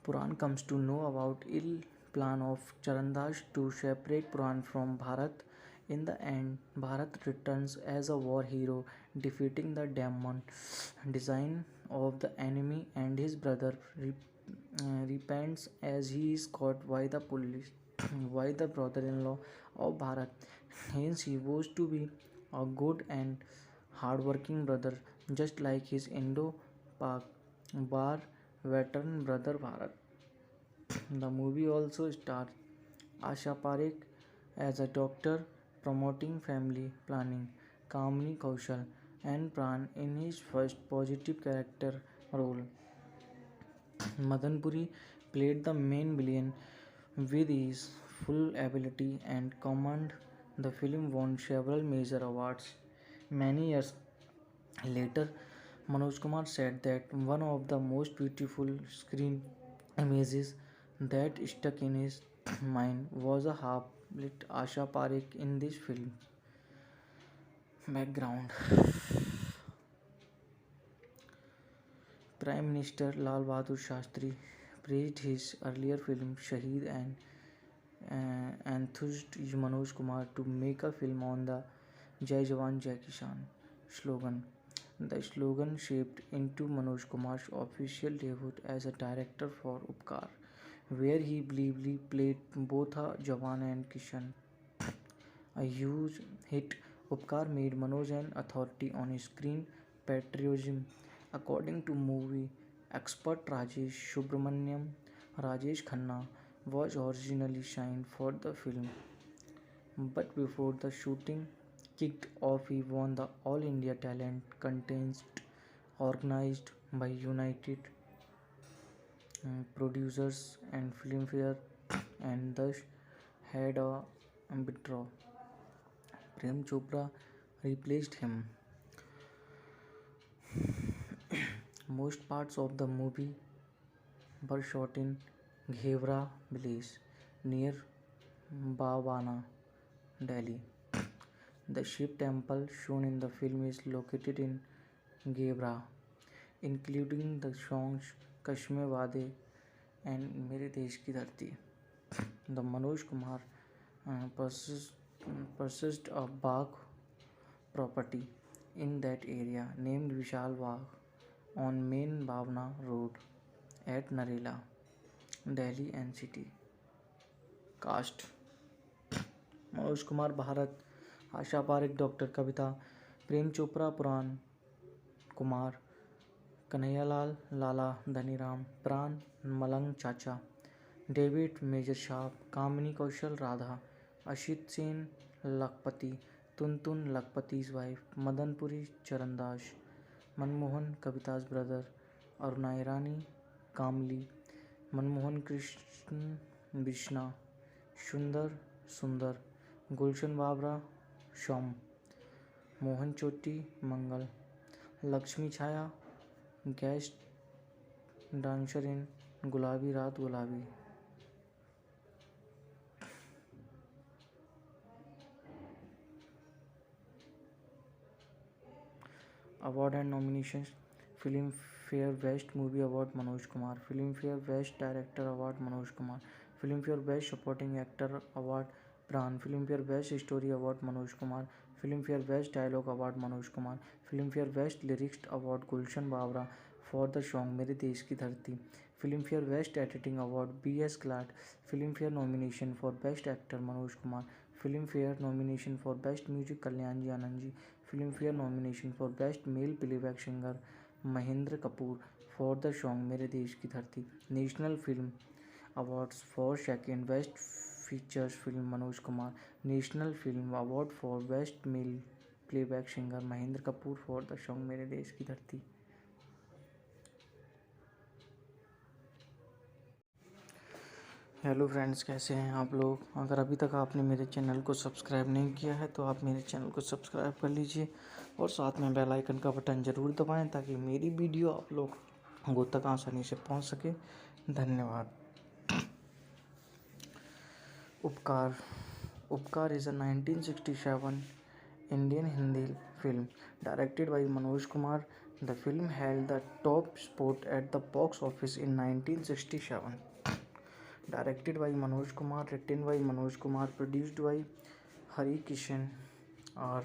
S1: Puran comes to know about ill plan of Charandas to separate Puran from Bharat. In the end, Bharat returns as a war hero, defeating the demon design of the enemy, and his brother repents as he is caught by the police. By the brother-in-law of Bharat, hence he vows to be a good and hard-working brother, just like his Indo-Pak war veteran brother Bharat. The movie also stars Asha Parekh as a doctor promoting family planning, Kamini Kaushal and Pran in his first positive character role. Madanpuri played the main villain with his full ability and command. The film won several major awards. Many years later, Manoj Kumar said that one of the most beautiful screen images that stuck in his mind was a half-lit Asha Parekh in this film. Background: Prime Minister Lal Bahadur Shastri praised his earlier film Shaheed and enthused Manoj Kumar to make a film on the Jai Jawan Jai Kisan slogan. The slogan shaped into Manoj Kumar's official debut as a director for Upkar, where he bravely played both a Jawan and Kishan. A huge hit, Upkar made Manoj an authority on screen patriotism. According to movie expert Rajesh Subramaniam, Rajesh Khanna was originally signed for the film, but before the shooting kicked off, he won the All India Talent Contest organized by United Producers and Filmfare and thus had a withdraw. Prem Chopra replaced him. Most parts of the movie were shot in Ghevra village near Bhavana, Delhi. The Shiv temple shown in the film is located in Ghevra, including the songs Kashmir Wade and Mere Desh Ki Dharti. The Manoj Kumar purchased, purchased a Bagh property in that area named Vishal Bagh on Main Bhavna Road at Narela, Delhi NCT. Cast: Manoj Kumar Bharat, Asha Parekh Dr. Kavita, Prem Chopra Puran Kumar, Kanhaiyalal Lala Dhaniram, Pran Malang Chacha, David Major Sharp, Kamini Kaushal Radha, Ashit Sen Lakpati, Tuntun Lakpati's wife, Madanpuri Charandas, Manmohan Kavita's brother, Aruna Irani, Kamli, Manmohan Krishnan Vishna, Sundar, Gulshan Babra, Sham, Mohan Choti Mangal, Lakshmi Chaya, guest dancer in Gulabi Raat Gulabi. Award and nominations: Filmfare Best Movie Award Manoj Kumar, Filmfare Best Director Award Manoj Kumar, Filmfare Best Supporting Actor Award Pran. Filmfare Best Story Award Manoj Kumar. Filmfare Best Dialogue Award Manoj Kumar. Filmfare Best Lyrics Award Gulshan Babra for the song मेरे देश की धरती. Filmfare Best Editing Award B.S. Glad. Filmfare nomination for Best Actor Manoj Kumar. Filmfare nomination for Best Music Kalyanji Anandji. Filmfare nomination for Best Male Playback Singer Mahendra Kapoor for the song मेरे देश की धरती. National Film Awards for Second Best Features Film Manoj Kumar. National Film Award for Best Male Playback Singer Mahendra Kapoor for the song मेरे देश की धरती. Hello friends, कैसे हैं आप लोग। अगर अभी तक आपने मेरे चैनल को सब्सक्राइब नहीं किया है तो आप मेरे चैनल को सब्सक्राइब कर लीजिए और साथ में बेल आइकन का बटन ज़रूर दबाएं ताकि मेरी वीडियो आप लोगों तक आसानी से पहुंच सके। धन्यवाद। उपकार. उपकार is a 1967 Indian Hindi film directed by Manoj Kumar. The film held the top spot at the box office in 1967. Directed by Manoj Kumar, written by Manoj Kumar, produced by Hari Kishan, R.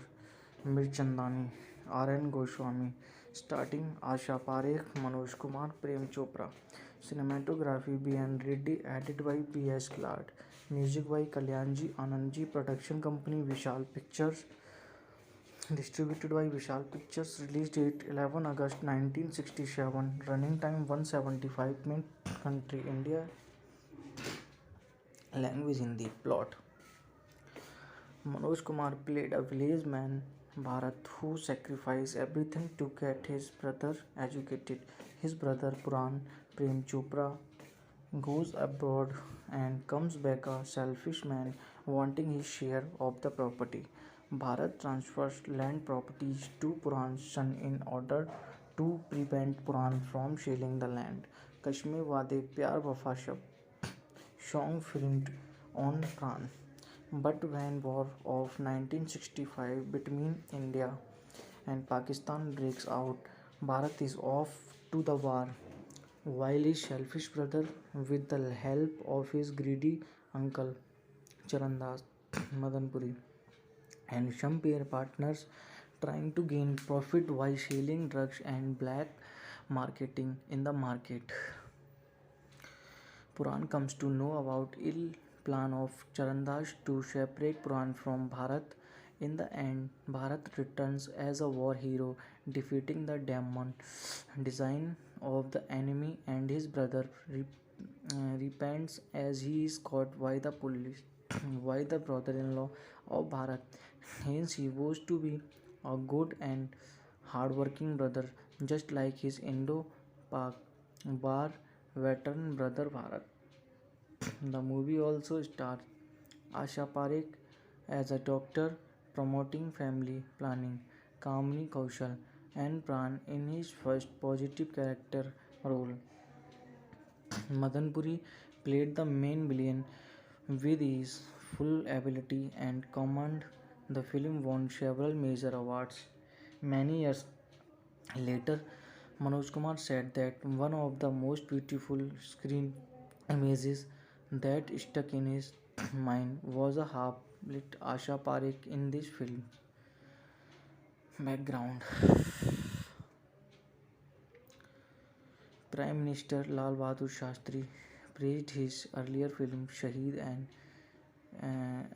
S1: Mirchandani, R.N. Goswami, starting Asha Parekh, Manoj Kumar, Prem Chopra. Cinematography B.N. Reddy, edited by P.S. Glad. Music by Kalyanji Anandji. Production company Vishal Pictures. Distributed by Vishal Pictures. Release date 11 August 1967. Running time 175 minutes. Country India. Language Hindi. Plot. Manoj Kumar played a village man, Bharat, who sacrificed everything to get his brother educated. His brother Puran, Prem Chopra, goes abroad and comes back a selfish man wanting his share of the property. Bharat transfers land properties to Puran's son in order to prevent Puran from selling the land. Kashmir Wade Pyar Wafa Shab song filmed on Pran. But when war of 1965 between India and Pakistan breaks out, Bharat is off to the war, while his selfish brother, with the help of his greedy uncle Charandas Madanpuri and some pair partners, trying to gain profit while selling drugs and black marketing in the market. Puran comes to know about ill plan of Charandas to separate Puran from Bharat. In the end, Bharat returns as a war hero, defeating the demon design of the enemy, and his brother repents as he is caught by the police by the brother-in-law of Bharat. Hence, he vows to be a good and hard-working brother, just like his Indo-Pak war veteran brother Bharat. The movie also stars Asha Parekh as a doctor promoting family planning, Kamini Kaushal and Pran in his first positive character role. Madanpuri played the main villain with his full ability and command. The film won several major awards. Many years later, Manoj Kumar said that one of the most beautiful screen images that stuck in his mind was a half-lit Asha Parekh in this film. Background. Prime Minister Lal Bahadur Shastri praised his earlier film Shaheed and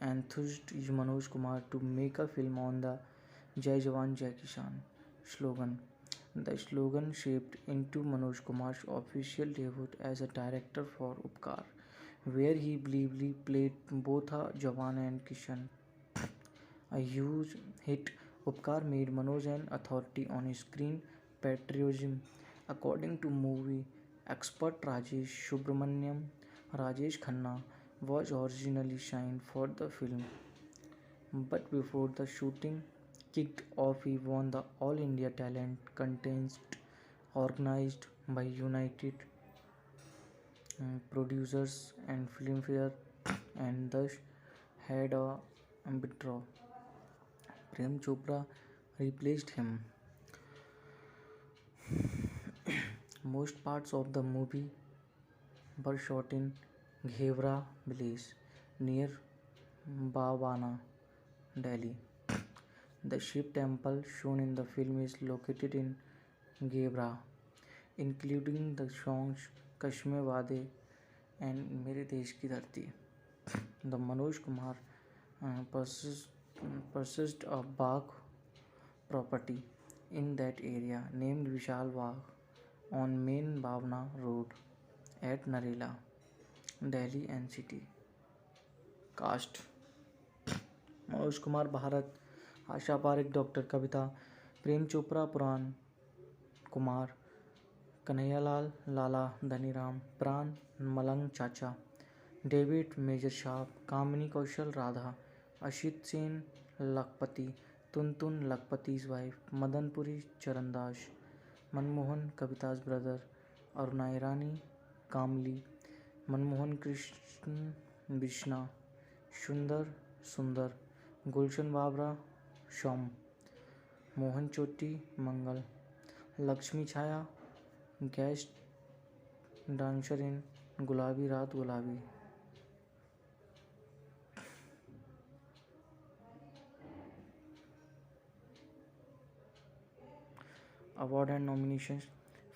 S1: enthused Manoj Kumar to make a film on the Jai Jawan Jai Kisan slogan. The slogan shaped into Manoj Kumar's official debut as a director for Upkar, where he bravely played both a Jawan and Kishan. A huge hit, Upkar made Manoj an authority on screen patriotism. According to movie expert Rajesh Subramaniam, Rajesh Khanna was originally signed for the film, but before the shooting kicked off, he won the All India Talent Contest organized by United Producers and Filmfare and thus had a withdraw. Prem Chopra replaced him. Most parts of the movie were shot in Ghevra village near Bhavana, Delhi. The Shiv temple shown in the film is located in Ghevra, including the songs Kashmir Wade and Mere Desh Ki Dharti. The Manoj Kumar purchased a Bagh property in that area named Vishal Bagh on Main Bhavna Road at Narela, Delhi NCT. Cast: Manoj Kumar Bharat, Asha Parekh doctor Kavita, Prem Chopra Puran Kumar, Kanhaiyalal Lala Dhaniram, Pran Malang Chacha, David major साहब, कामिनी Kaushal Radha, Ashit Sen Lakhpati, Tuntun Lakhpati's wife, Madanpuri Charandas, Manmohan Kavita's brother, Aruna Irani Kamli, Manmohan Krishna Bishna, सुंदर, Gulshan Babra Shom, Mohan Choti Mangal, Laxmi Chhaya guest dancer in Gulabi Raat गुलाबी. Award and nominations: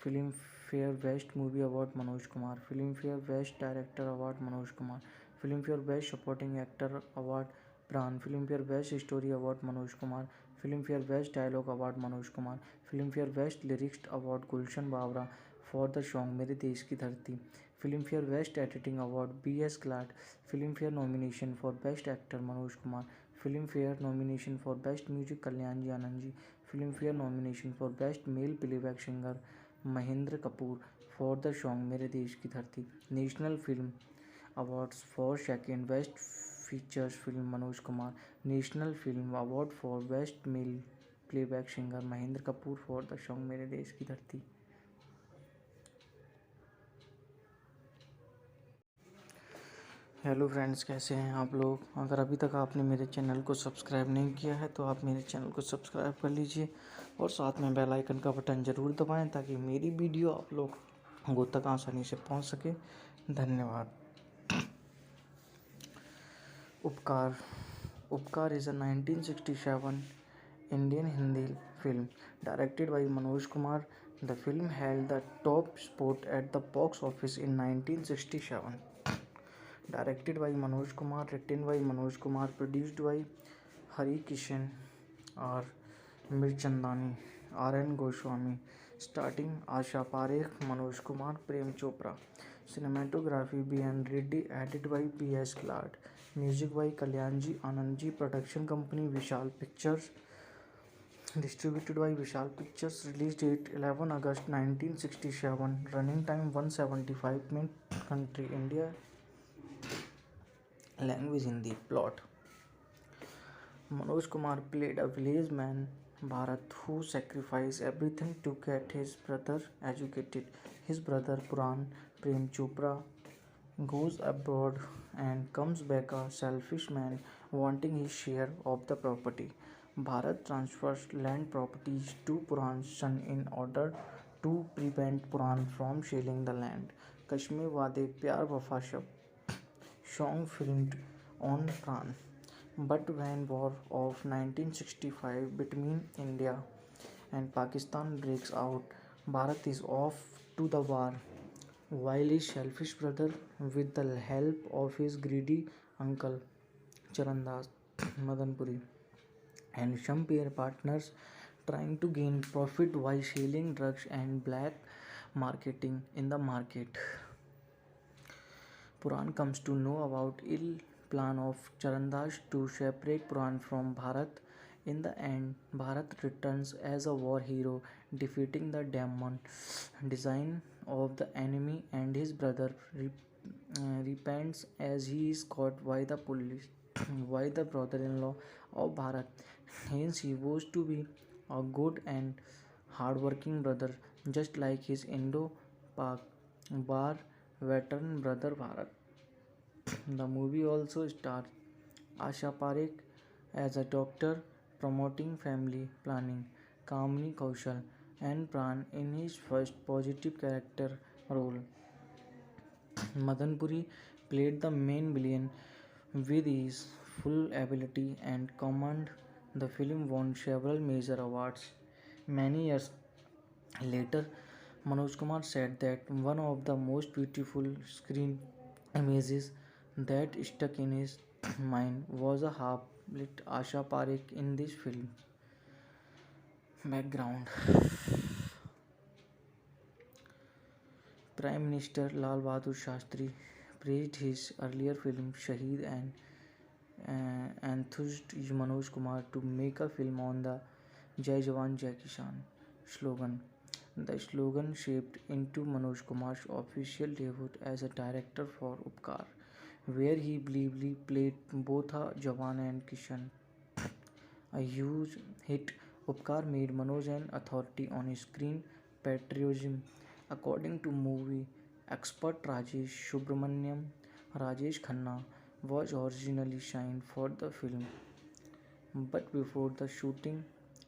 S1: Filmfare Best Movie Award Manoj Kumar, Filmfare Best Director Award Manoj Kumar, Filmfare Best Supporting Actor Award Pran, Filmfare Best Story Award Manoj Kumar, Filmfare Best Dialogue Award Manoj Kumar, Filmfare Best Lyrics Award Gulshan Babra for the song Mere Desh Ki Dharti, Filmfare Best Editing Award B.S. Glad, Filmfare nomination for Best Actor Manoj Kumar, Filmfare nomination for Best Music Kalyanji Anandji, Filmfare nomination for Best Male Playback Singer Mahendra Kapoor for the song Mere Desh Ki Dharti. National Film Awards for second Best Features Film Manoj Kumar, National Film Award for Best Male Playback Singer Mahendra Kapoor for the song Mere Desh Ki Dharti. Hello friends, कैसे हैं आप लोग? अगर अभी तक आपने मेरे channel को सब्सक्राइब नहीं किया है तो आप मेरे चैनल को सब्सक्राइब कर लीजिए और साथ में बेल आइकन का बटन ज़रूर दबाएं ताकि मेरी वीडियो आप लोगों तक आसानी से पहुंच सके. धन्यवाद. उपकार is a 1967 Indian Hindi film directed by Manoj Kumar. The film held the top spot at the box office in 1967. Directed by Manoj Kumar, written by Manoj Kumar, produced by Hari Kishan R. Mirchandani, R.N. Goswami, starting Asha Parekh, Manoj Kumar, Prem Chopra. Cinematography B.N. Reddy, edited by B.S. Glad. Music by Kalyanji Anandji. Production company Vishal Pictures. Distributed by Vishal Pictures. Release date 11 August 1967. Running time 175 minutes. Country India. Language Hindi. Plot: Manoj Kumar played a village man, Bharat, who sacrificed everything to get his brother educated. His brother Puran, Prem Chopra, goes abroad and comes back a selfish man wanting his share of the property. Bharat transfers land properties to Puran's son in order to prevent Puran from selling the land. Kashmir Wade Pyar Wafa Shab song filmed on Pran. But when War of 1965 between India and Pakistan breaks out, Bharat is off to the war, while his selfish brother, with the help of his greedy uncle Charandas Madanpuri and some pair partners, trying to gain profit while selling drugs and black marketing in the market. Puran comes to know about ill plan of Charandas to separate Puran from Bharat. In the end, Bharat returns as a war hero, defeating the demon design of the enemy, and his brother repents as he is caught by the police by the brother-in-law of Bharat. Hence, he vows to be a good and hard-working brother, just like his Indo-Pak war veteran brother Bharat. The movie also stars Asha Parekh as a doctor promoting family planning, Kamini Kaushal and Pran in his first positive character role, Madanpuri played the main villain with his full ability and command. The film won several major awards. Many years later, Manoj Kumar said that one of the most beautiful screen images that stuck in his mind was a half-lit Asha Parekh in this film. Background. Prime Minister Lal Bahadur Shastri praised his earlier film Shaheed and enthused Manoj Kumar to make a film on the Jai Jawan Jai Kisan slogan. The slogan shaped into Manoj Kumar's official debut as a director for Upkar, where he believably played both a Jawan and Kishan. A huge hit, Upkar made Manoj an authority on screen patriotism. According to movie expert Rajesh Subramaniam, Rajesh Khanna was originally signed for the film, but before the shooting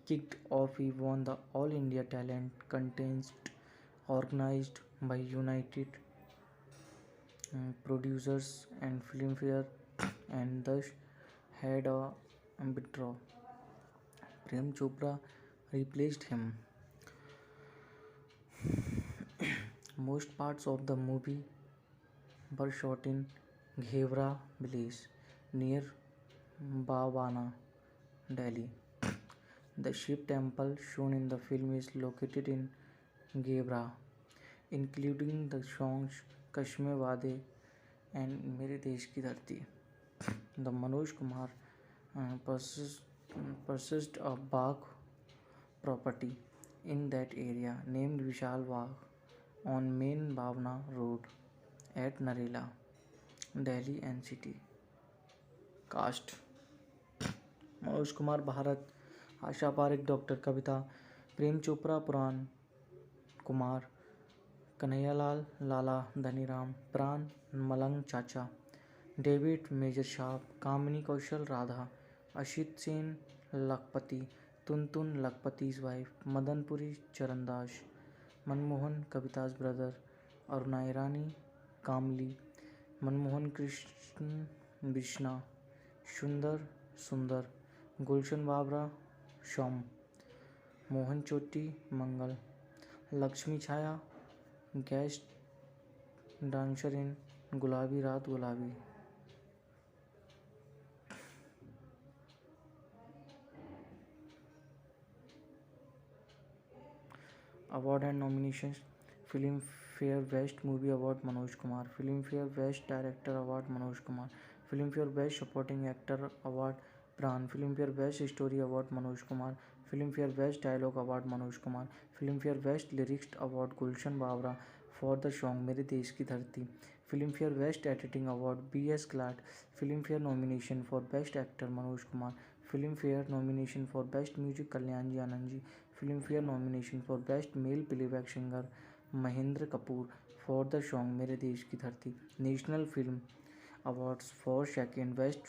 S1: kicked off, he won the All India Talent Contest organized by United Producers and Filmfare and thus had a withdraw. Prem Chopra replaced him. Most parts of the movie were shot in Ghevra village near Bhavana, Delhi. The Shiv temple shown in the film is located in Ghevra, including the songs Kashmir Wade and मेरे देश की धरती. The Manoj Kumar purchased a Bagh property in that area named Vishal Bagh on Main Bhavna Road at Narela, Delhi NCT. Cast: Manoj Kumar Bharat, Asha Parekh doctor Kavita, Prem Chopra Puran Kumar, Kanhaiyalal Lala Dhaniram, Pran Malang Chacha, David major साहब, कामिनी Kaushal Radha, Ashit Sen Lakhpati, Tuntun Lakhpati's wife, Madanpuri Charandas, Manmohan Kavita's brother, Aruna Irani Kamli, Manmohan Krishna Bishna, सुंदर, Gulshan Babra Shom, Mohan Choti Mangal, Laxmi Chhaya guest dancer in Gulabi Raat गुलाबी. Award and nominations: Filmfare Best Movie Award Manoj Kumar, Filmfare Best Director Award Manoj Kumar, Filmfare Best Supporting Actor Award Pran, Filmfare Best Story Award Manoj Kumar, Filmfare Best Dialogue Award Manoj Kumar, Filmfare Best Lyrics Award Gulshan Babra for the song मेरे देश की धरती, Filmfare Best Editing Award B.S. Glad, Filmfare Nomination for Best Actor Manoj Kumar, Filmfare Nomination for Best Music Kalyan Ji Anand Ji, Filmfare Nomination for Best Male Playback Singer Mahendra Kapoor for the song मेरे देश की धरती, National Film Awards for second Best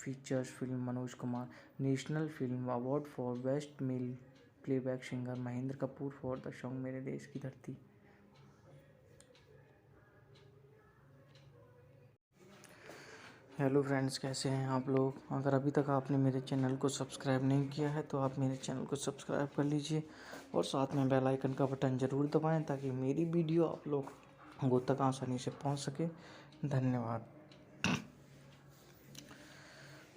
S1: Features Film Manoj Kumar, National Film Award for Best Male Playback Singer Mahendra Kapoor for the song मेरे देश की धरती. Hello friends, कैसे हैं आप लोग? अगर अभी तक आपने मेरे चैनल को सब्सक्राइब नहीं किया है तो आप मेरे चैनल को सब्सक्राइब कर लीजिए और साथ में बेल आइकन का बटन ज़रूर दबाएं ताकि मेरी वीडियो आप लोगों तक आसानी से पहुंच सके. धन्यवाद.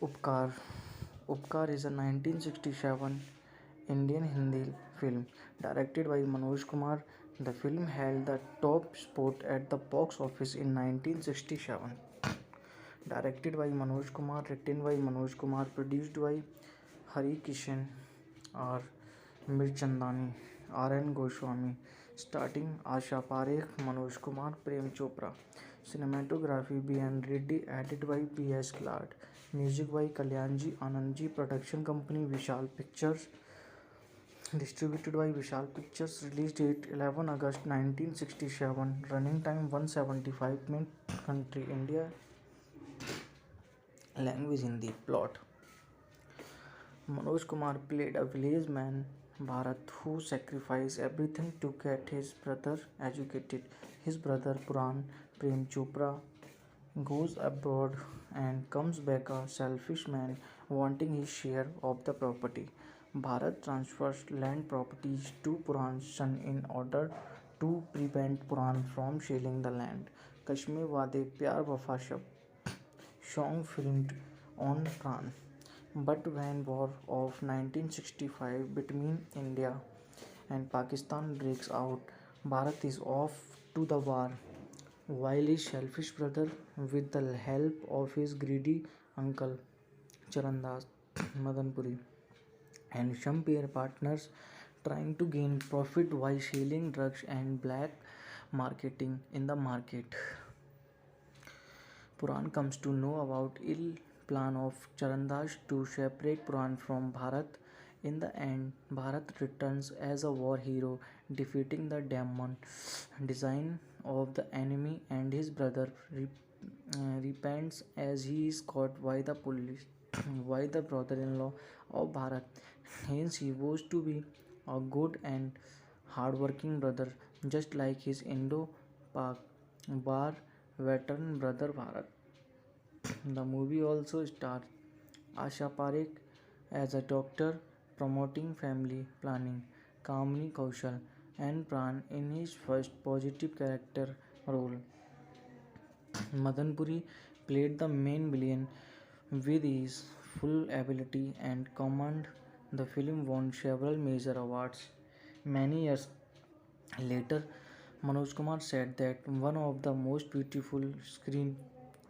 S1: उपकार is a 1967 Indian Hindi film directed by Manoj Kumar. The film held the top spot at the box office in 1967. Directed by Manoj Kumar, written by Manoj Kumar, produced by Hari Kishan R. Mirchandani, R.N. Goswami, starting Asha Parekh, Manoj Kumar, Prem Chopra. Cinematography B.N. Reddy, edited by B.S. Glad. Music by Kalyanji Anandji. Production company Vishal Pictures. Distributed by Vishal Pictures. Release date 11 August 1967. Running time 175 minutes. Country India. Language Hindi. Plot: Manoj Kumar played a village man Bharat who sacrificed everything to get his brother educated. His brother Puran Prem Chopra goes abroad and comes back a selfish man wanting his share of the property. Bharat transfers land properties to Puran's son in order to prevent Puran from selling the land. Kashmir Wade Pyar Wafa song filmed on Pran. But when War of 1965 between India and Pakistan breaks out, Bharat is off to the war, while his selfish brother, with the help of his greedy uncle Charandas Madanpuri and some peer partners, trying to gain profit while selling drugs and black marketing in the market. Puran comes to know about ill plan of Charandas to separate Puran from Bharat. In the end, Bharat returns as a war hero, defeating the demon design of the enemy, and his brother repents as he is caught by the police by the brother-in-law of Bharat. Hence, he was to be a good and hard-working brother, just like his Indo-Pak war veteran brother Bharat. The movie also stars Asha Parekh as a doctor promoting family planning, Kamini Kaushal and Pran in his first positive character role. Madanpuri played the main villain with his full ability and command. The film won several major awards. Many years later, Manoj Kumar said that one of the most beautiful screen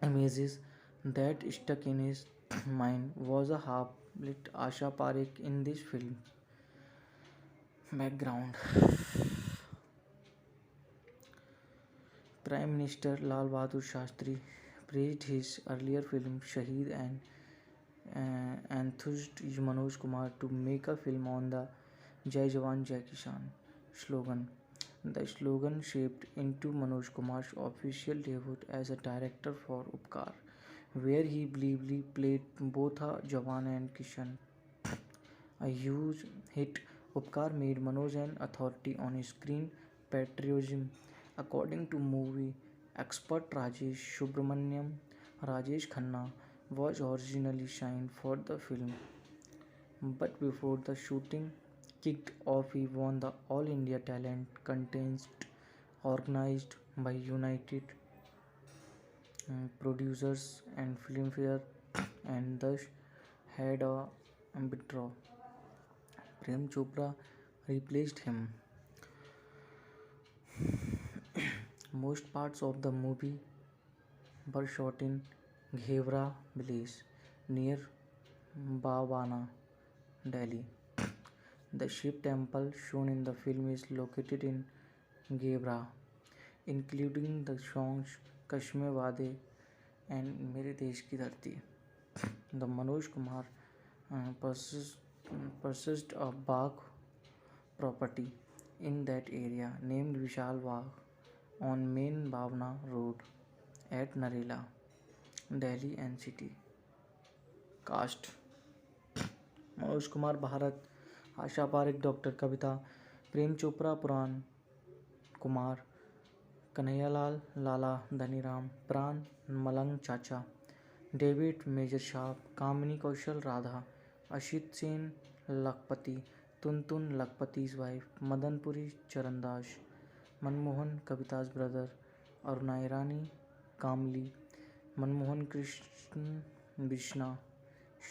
S1: images that stuck in his mind was a half-lit Asha Parekh in this film. Background: Prime Minister Lal Bahadur Shastri praised his earlier film Shaheed and enthused Manoj Kumar to make a film on the Jai Jawan Jai Kisan slogan. The slogan shaped into Manoj Kumar's official debut as a director for Upkar, where he believably played both a Jawan and Kishan. A huge hit, Upkar made Manoj an authority on screen patriotism. According to movie expert Rajesh Subramaniam, Rajesh Khanna was originally signed for the film, but before the shooting kicked off, he won the All India Talent Contest organized by United Producers and Filmfare and thus had a withdraw. Prem Chopra replaced him. Most parts of the movie were shot in Ghevra village near Bhavana, Delhi. The Shiv temple shown in the film is located in Ghevra, including the songs Kashmir Wade and Mere Desh Ki Dharti. The Manoj Kumar purchased, purchased a Bagh property in that area named Vishal Bagh on Main Bhavna Road at Narela, Delhi NCT. Cast: Manoj Kumar Bharat, Asha Parekh doctor Kavita, Prem Chopra Puran Kumar, Kanhaiyalal Lala Dhaniram, Pran Malang Chacha, David major साहब, कामिनी Kaushal Radha, Ashit Sen Lakhpati, Tuntun Lakhpati's wife, Madanpuri Charandas, Manmohan Kavita's brother, Aruna Irani Kamli, Manmohan Krishna Bishna,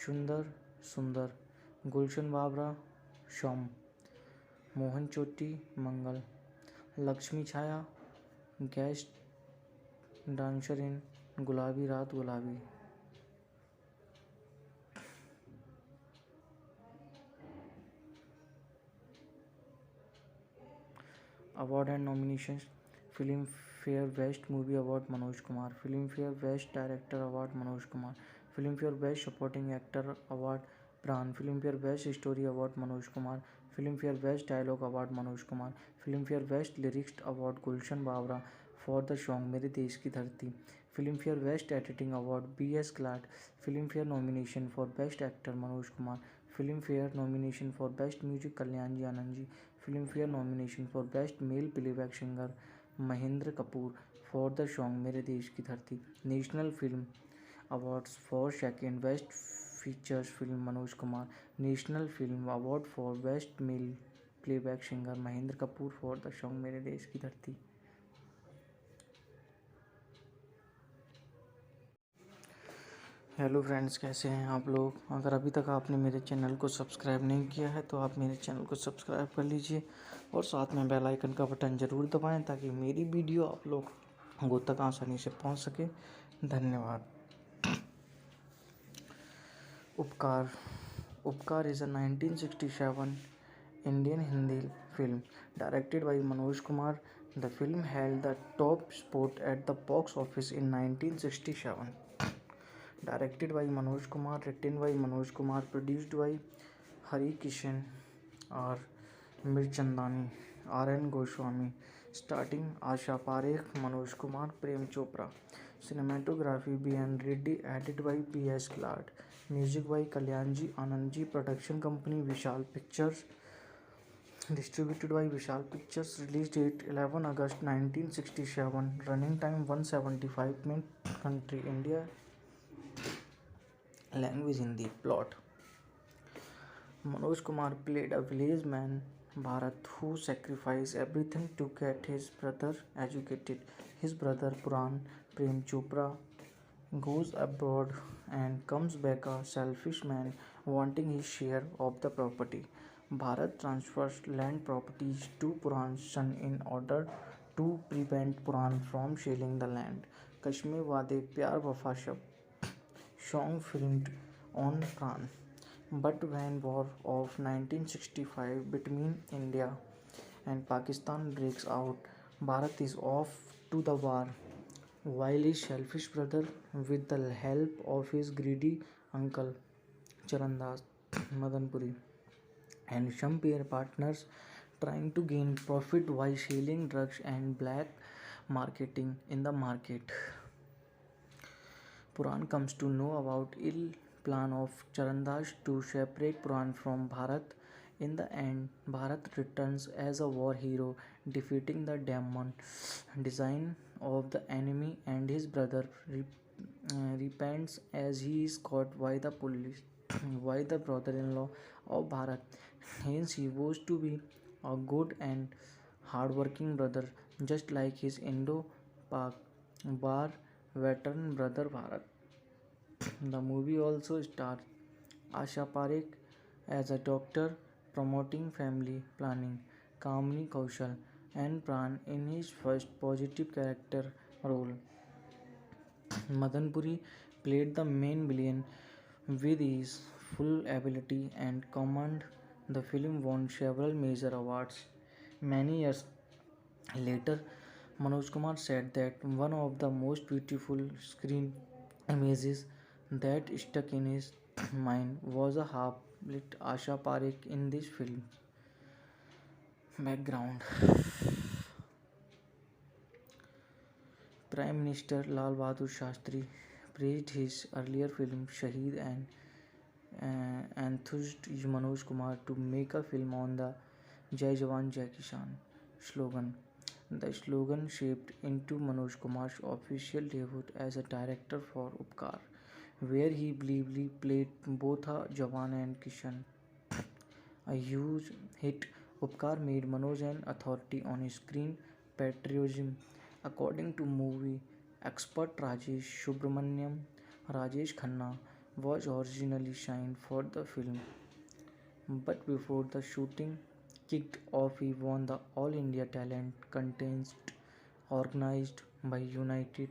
S1: Sundar Sundar, Gulshan Babra शम, Mohan Choti Mangal, Laxmi Chhaya guest dancer in Gulabi Raat गुलाबी. Award and nominations: Filmfare Best Movie Award Manoj Kumar, Filmfare Best Director Award Manoj Kumar, Filmfare Best Supporting Actor Award Pran, Filmfare Best Story Award Manoj Kumar, Filmfare Best Dialogue Award Manoj Kumar, Filmfare Best Lyrics Award Gulshan Babra for the song Mere Desh Ki Dharti, Filmfare Best Editing Award B.S. Glad, Filmfare nomination for Best Actor Manoj Kumar, Filmfare nomination for Best Music Kalyanji Anandji, Filmfare nomination for Best Male Playback Singer Mahendra Kapoor, for the song मेरे देश की धरती. National Film Awards for second Best Features Film Manoj Kumar. National Film Award for Best Male Playback Singer Mahendra Kapoor for the song मेरे देश की धरती. Hello friends, कैसे हैं आप लोग? अगर अभी तक आपने मेरे चैनल को सब्सक्राइब नहीं किया है तो आप मेरे चैनल को सब्सक्राइब कर लीजिए और साथ में बेल आइकन का बटन ज़रूर दबाएं ताकि मेरी वीडियो आप लोगों तक आसानी से पहुंच सके. धन्यवाद. उपकार. उपकार is a 1967 Indian Hindi film directed by Manoj Kumar. The film held the top spot at the box office in 1967. Directed by Manoj Kumar, written by Manoj Kumar, produced by Hari Kishan, R. Mirchandani, R.N. Goswami, starting Asha Parekh, Manoj Kumar, Prem Chopra. Cinematography B.N. Reddy, edited by P.S. Glad. Music by Kalyanji Anandji. Production company Vishal Pictures. Distributed by Vishal Pictures. Release date 11 August 1967. Running time 175 minutes. Country India. Language Hindi. Plot. Manoj Kumar played a village man, Bharat, who sacrificed everything to get his brother educated. His brother Puran, Prem Chopra, goes abroad and comes back a selfish man wanting his share of the property. Bharat transfers land properties to Puran's son in order to prevent Puran from selling the land. Kashmir Wade Pyar Wafa Shab song filmed on Pran. But when war of 1965 between India and Pakistan breaks out, Bharat is off to the war, while his selfish brother, with the help of his greedy uncle Charandas Madanpuri and some pair partners, trying to gain profit while selling drugs and black marketing in the market. Puran comes to know about ill plan of Charandas to separate Puran from Bharat. In the end, Bharat returns as a war hero, defeating the demon design of the enemy, and his brother repents as he is caught by the police by the brother-in-law of Bharat. Hence, he vows to be a good and hard-working brother, just like his Indo-Pak war veteran brother Bharat. The movie also stars Asha Parekh as a doctor promoting family planning, Kamini Kaushal and Pran in his first positive character role. Madanpuri played the main villain with his full ability and command. The film won several major awards. Many years later, Manoj Kumar said that one of the most beautiful screen images that stuck in his mind was a half-lit Asha Parekh in this film. Background. Prime Minister Lal Bahadur Shastri praised his earlier film Shaheed and enthused Manoj Kumar to make a film on the Jai Jawan Jai Kisan slogan. The slogan shaped into Manoj Kumar's official debut as a director for Upkar, where he bravely played both a Jawan and Kishan. A huge hit, Upkar made Manoj an authority on screen patriotism. According to movie expert Rajesh Subramaniam, Rajesh Khanna was originally signed for the film, but before the shooting kicked off, he won the All India Talent Contest organized by United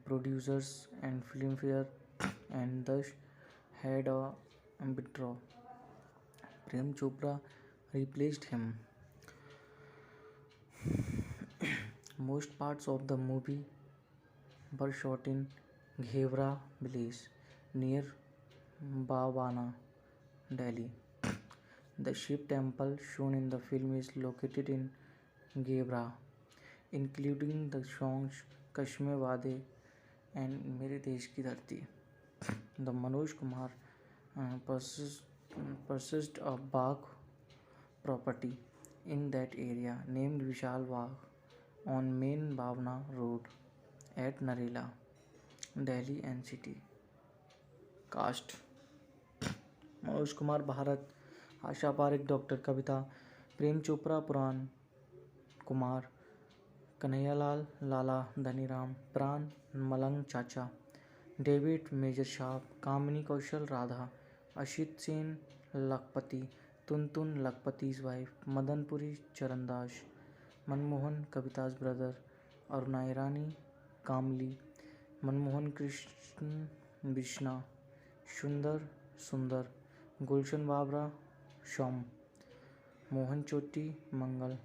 S1: Producers and Filmfare and thus had a withdraw. Prem Chopra replaced him. Most parts of the movie were shot in Ghevra village near Bhavana, Delhi. The Shiv temple shown in the film is located in Ghevra, including the songs Kashmir Wade and Mere Desh Ki Dharti. The Manoj Kumar purchased a Bagh property in that area named Vishal Bagh on Main Bhavna Road at Narela, Delhi NCT. Cast: Manoj Kumar Bharat, Asha Parekh doctor Kavita, Prem Chopra Puran Kumar, Kanhaiyalal Lala Dhaniram, Pran Malang Chacha, David major साहब, कामिनी Kaushal Radha, Ashit Sen Lakhpati, Tuntun Lakhpati's wife, Madanpuri Charandas, Manmohan Kavita's brother, Aruna Irani Kamli, Manmohan Krishna Bishna, सुंदर, Gulshan Babra Shom, Mohan Choti Mangal,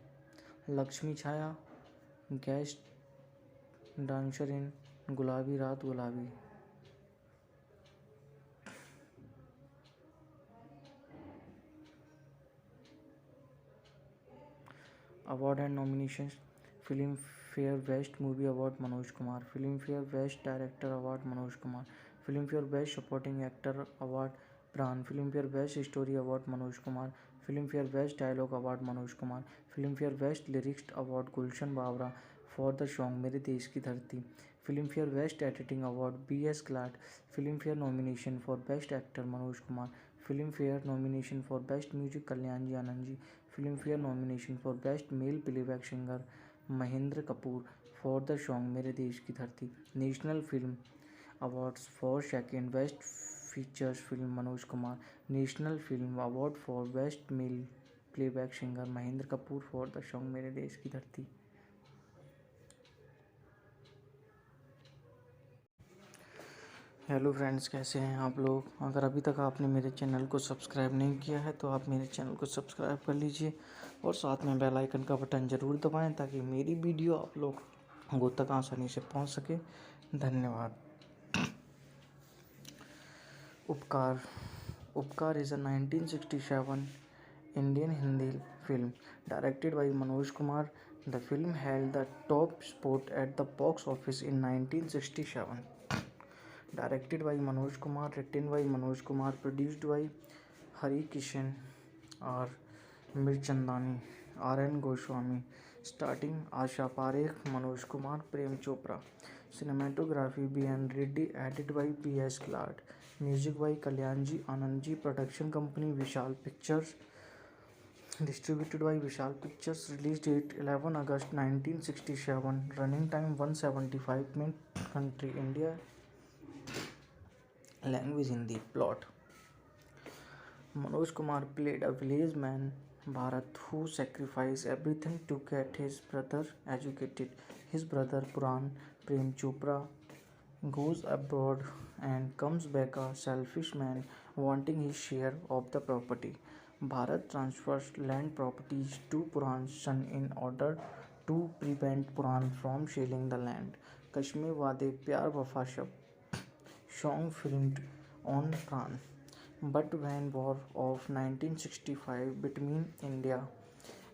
S1: Laxmi Chhaya guest dancer in Gulabi Raat गुलाबी. Award and nominations: Filmfare Best Movie Award Manoj Kumar, Filmfare Best Director Award Manoj Kumar, Filmfare Best Supporting Actor Award Pran, Filmfare Best Story Award Manoj Kumar, Filmfare Best Dialogue Award Manoj Kumar, Filmfare Best Lyrics Award Gulshan Babra for the song मेरे देश की धरती, Filmfare Best Editing Award B.S. Glad, Filmfare nomination for Best Actor Manoj Kumar, Filmfare nomination for Best Music Kalyan Ji Anand Ji, Filmfare nomination for Best Male Playback Singer Mahendra Kapoor for the song मेरे देश की धरती. National Film Awards for second Best Features Film Manoj Kumar, National Film Award for Best Male Playback Singer Mahendra Kapoor for the song मेरे देश की धरती. Hello friends, कैसे हैं आप लोग? अगर अभी तक आपने मेरे चैनल को सब्सक्राइब नहीं किया है तो आप मेरे चैनल को सब्सक्राइब कर लीजिए और साथ में बेल आइकन का बटन ज़रूर दबाएं ताकि मेरी वीडियो आप लोगों तक आसानी से पहुंच सके. धन्यवाद. उपकार is a 1967 Indian Hindi film directed by Manoj Kumar. The film held the top spot at the box office in 1967. Directed by Manoj Kumar, written by Manoj Kumar, produced by Hari Kishan R. Mirchandani, R.N. Goswami, starting Asha Parekh, Manoj Kumar, Prem Chopra. Cinematography B.N. Reddy, edited by P.S. Glad. Music by Kalyanji Anandji. Production company Vishal Pictures. Distributed by Vishal Pictures. Release date 11 August 1967. Running time 175 minutes. Country India. Language Hindi. Plot: Manoj Kumar played a village man, Bharat, who sacrificed everything to get his brother educated. His brother Puran Prem Chopra goes abroad and comes back a selfish man wanting his share of the property. Bharat transfers land properties to Puran's son in order to prevent Puran from selling the land. Kashmir Wade Pyar Wafa Shab song filmed on Pran. But when War of 1965 between India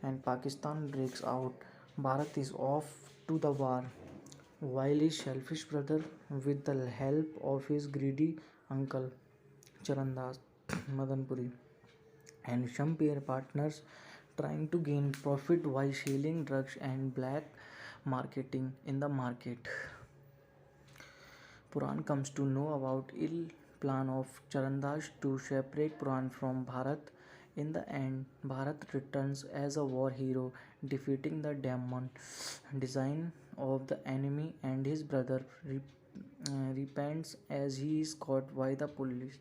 S1: and Pakistan breaks out, Bharat is off to the war, while his selfish brother, with the help of his greedy uncle Charandas Madanpuri and some pair partners, trying to gain profit while selling drugs and black marketing in the market. Puran comes to know about ill plan of Charandas to separate Puran from Bharat. In the end, Bharat returns as a war hero, defeating the demon design of the enemy, and his brother repents as he is caught by the police.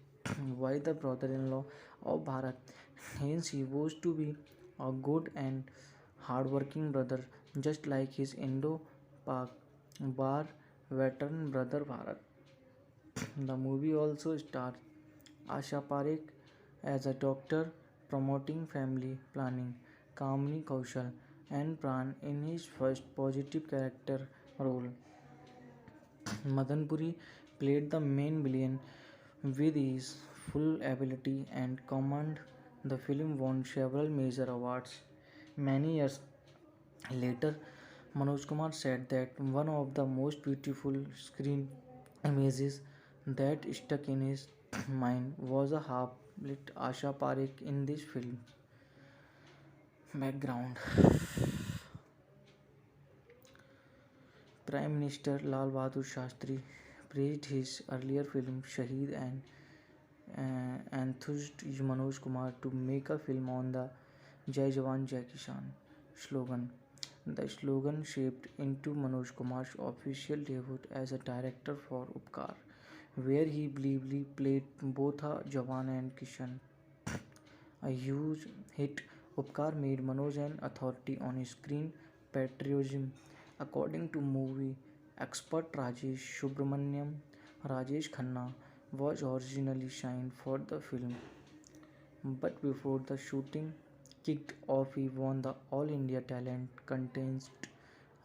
S1: By the brother-in-law of Bharat, hence he vows to be a good and hard-working brother, just like his Indo-Pak war veteran brother Bharat. The movie also stars Asha Parekh as a doctor promoting family planning, Kamini Kaushal and Pran in his first positive character role. Madanpuri played the main villain with his full ability and command. The film won several major awards. Many years later, Manoj Kumar said that one of the most beautiful screen images that stuck in his mind was a half-lit Asha Parekh in this film. Background: Prime Minister Lal Bahadur Shastri praised his earlier film Shaheed and enthused Manoj Kumar to make a film on the Jai Jawan Jai Kisan slogan. The slogan shaped into Manoj Kumar's official debut as a director for Upkar, where he bravely played both a Jawan and Kishan. A huge hit, Upkar made Manoj an authority on screen patriotism. According to movie expert Rajesh Subramaniam, Rajesh Khanna was originally signed for the film, but before the shooting kicked off, he won the All India Talent Contest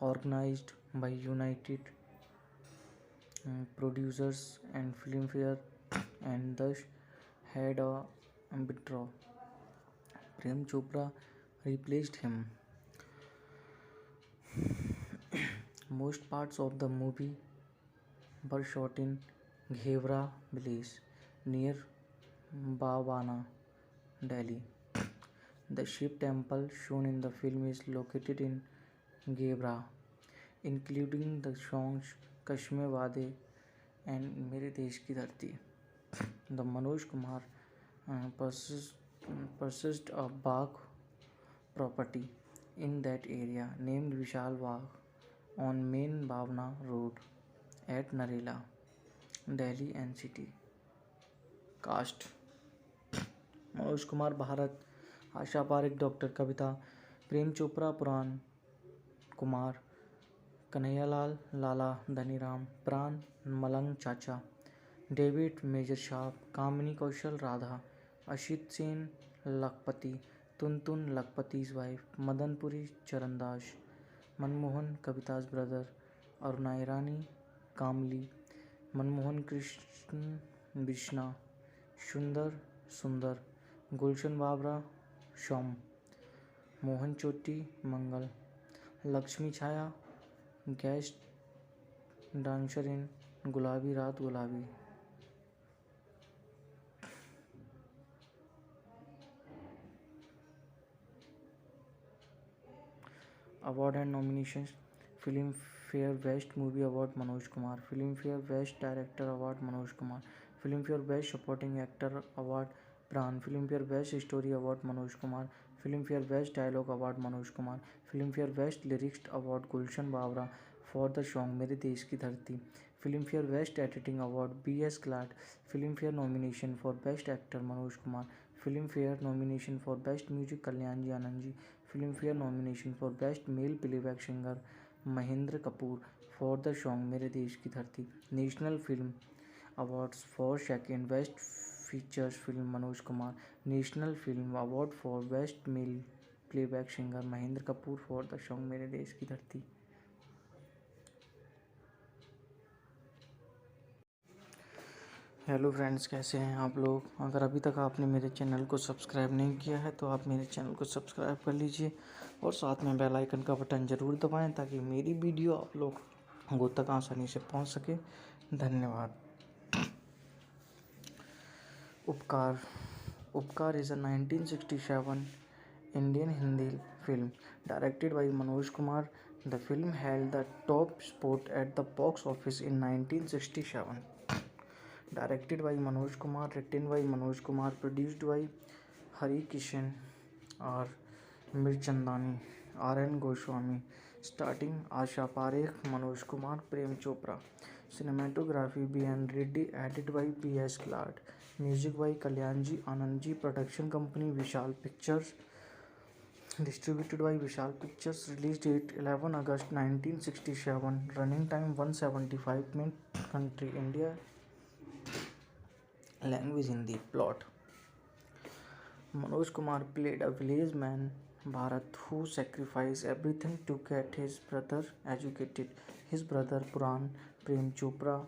S1: organized by United Producers and Filmfare and thus had a withdraw. Prem Chopra replaced him. Most parts of the movie were shot in Ghevra village near Bhavana, Delhi. The Shiv temple shown in the film is located in Ghevra, including the songs Kashmir Wade and मेरे देश की धरती. The Manoj Kumar purchased a Bagh property in that area named Vishal Bagh on Main Bhavna Road at Narela, Delhi NCT. Cast: Manoj Kumar Bharat, Asha Parekh doctor Kavita, Prem Chopra Puran Kumar, Kanhaiyalal Lala Dhaniram, Pran Malang Chacha, David major साहब, कामिनी Kaushal Radha, Ashit Sen Lakhpati, Tuntun Lakhpati's wife, Madanpuri Charandas, Manmohan Kavita's brother, Aruna Irani Kamli, Manmohan Krishna Bishna, सुंदर, Gulshan Babra Shome, Mohan Choti Mangal, Laxmi Chhaya guest dancer in Gulabi Raat गुलाबी. Award and nominations: Filmfare Best Movie Award Manoj Kumar, Filmfare Best Director Award Manoj Kumar, Filmfare Best Supporting Actor Award Pran, Filmfare Best Story Award Manoj Kumar, Filmfare Best Dialogue Award Manoj Kumar, Filmfare Best Lyrics Award Gulshan Babra for the song मेरे देश की धरती, Filmfare Best Editing Award B.S. Glad, Filmfare Nomination for Best Actor Manoj Kumar, Filmfare Nomination for Best Music Kalyan Ji Anand Ji, Filmfare Nomination for Best Male Playback Singer Mahendra Kapoor for the song मेरे देश की धरती, National Film Awards for Second Best Features Film Manoj Kumar, National Film Award for Best Male Playback Singer Mahendra Kapoor for the song मेरे देश की धरती. Hello friends, कैसे हैं आप लोग? अगर अभी तक आपने मेरे चैनल को सब्सक्राइब नहीं किया है तो आप मेरे चैनल को सब्सक्राइब कर लीजिए और साथ में बेल आइकन का बटन ज़रूर दबाएं ताकि मेरी वीडियो आप लोगों तक आसानी से पहुंच सके. धन्यवाद. उपकार is a 1967 Indian Hindi film directed by Manoj Kumar. The film held the top spot at the box office in 1967. Directed by Manoj Kumar, written by Manoj Kumar, produced by Hari Kishan R. Mirchandani, R.N. Goswami, starting Asha Parekh, Manoj Kumar, Prem Chopra. Cinematography B.N. Reddy, edited by B.S. Glad. Music by Kalyanji Anandji. Production company Vishal Pictures. Distributed by Vishal Pictures. Release date 11 August 1967. Running time 175 minutes. Country India. Language Hindi. Plot: Manoj Kumar played a village man Bharat who sacrificed everything to get his brother educated. His brother Puran Prem Chopra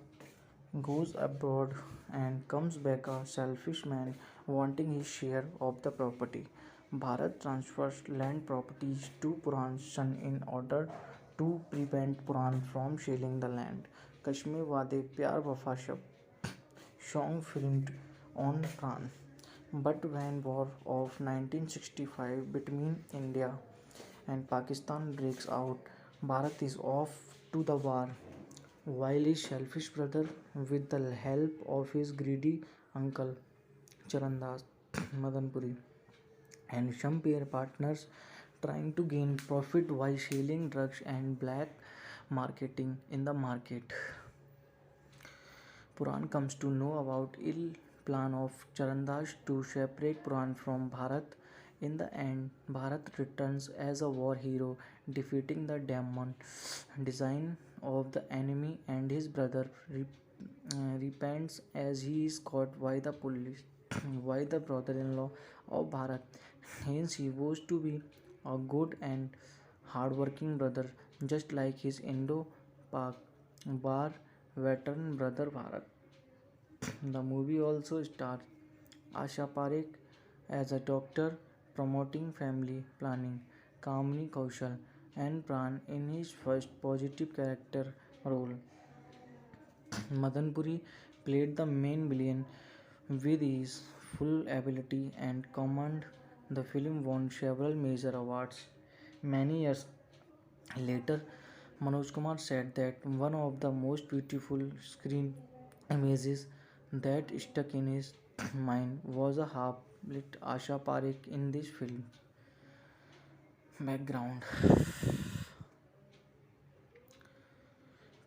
S1: goes abroad and comes back a selfish man wanting his share of the property. Bharat transfers land properties to Puran's son in order to prevent Puran from selling the land. Kashmir Wade Pyar Wafa Shab song filmed on Pran. But when War of 1965 between India and Pakistan breaks out, Bharat is off to the war, while his selfish brother, with the help of his greedy uncle Charandas Madanpuri and some peer partners, trying to gain profit while selling drugs and black marketing in the market. Puran comes to know about ill plan of Charandas to separate Puran from Bharat. In the end, Bharat returns as a war hero, defeating the demon design of the enemy, and his brother repents as he is caught by the police. Why the brother-in-law of Bharat? Hence, he was to be a good and hard-working brother, just like his Indo-Pak war veteran brother Bharat. The movie also stars Asha Parekh as a doctor promoting family planning, Kamini Kaushal and Pran in his first positive character role. Madanpuri played the main villain with his full ability and command. The film won several major awards. Many years later, Manoj Kumar said that one of the most beautiful screen images that stuck in his mind was a half-lit Asha Parekh in this film. Background: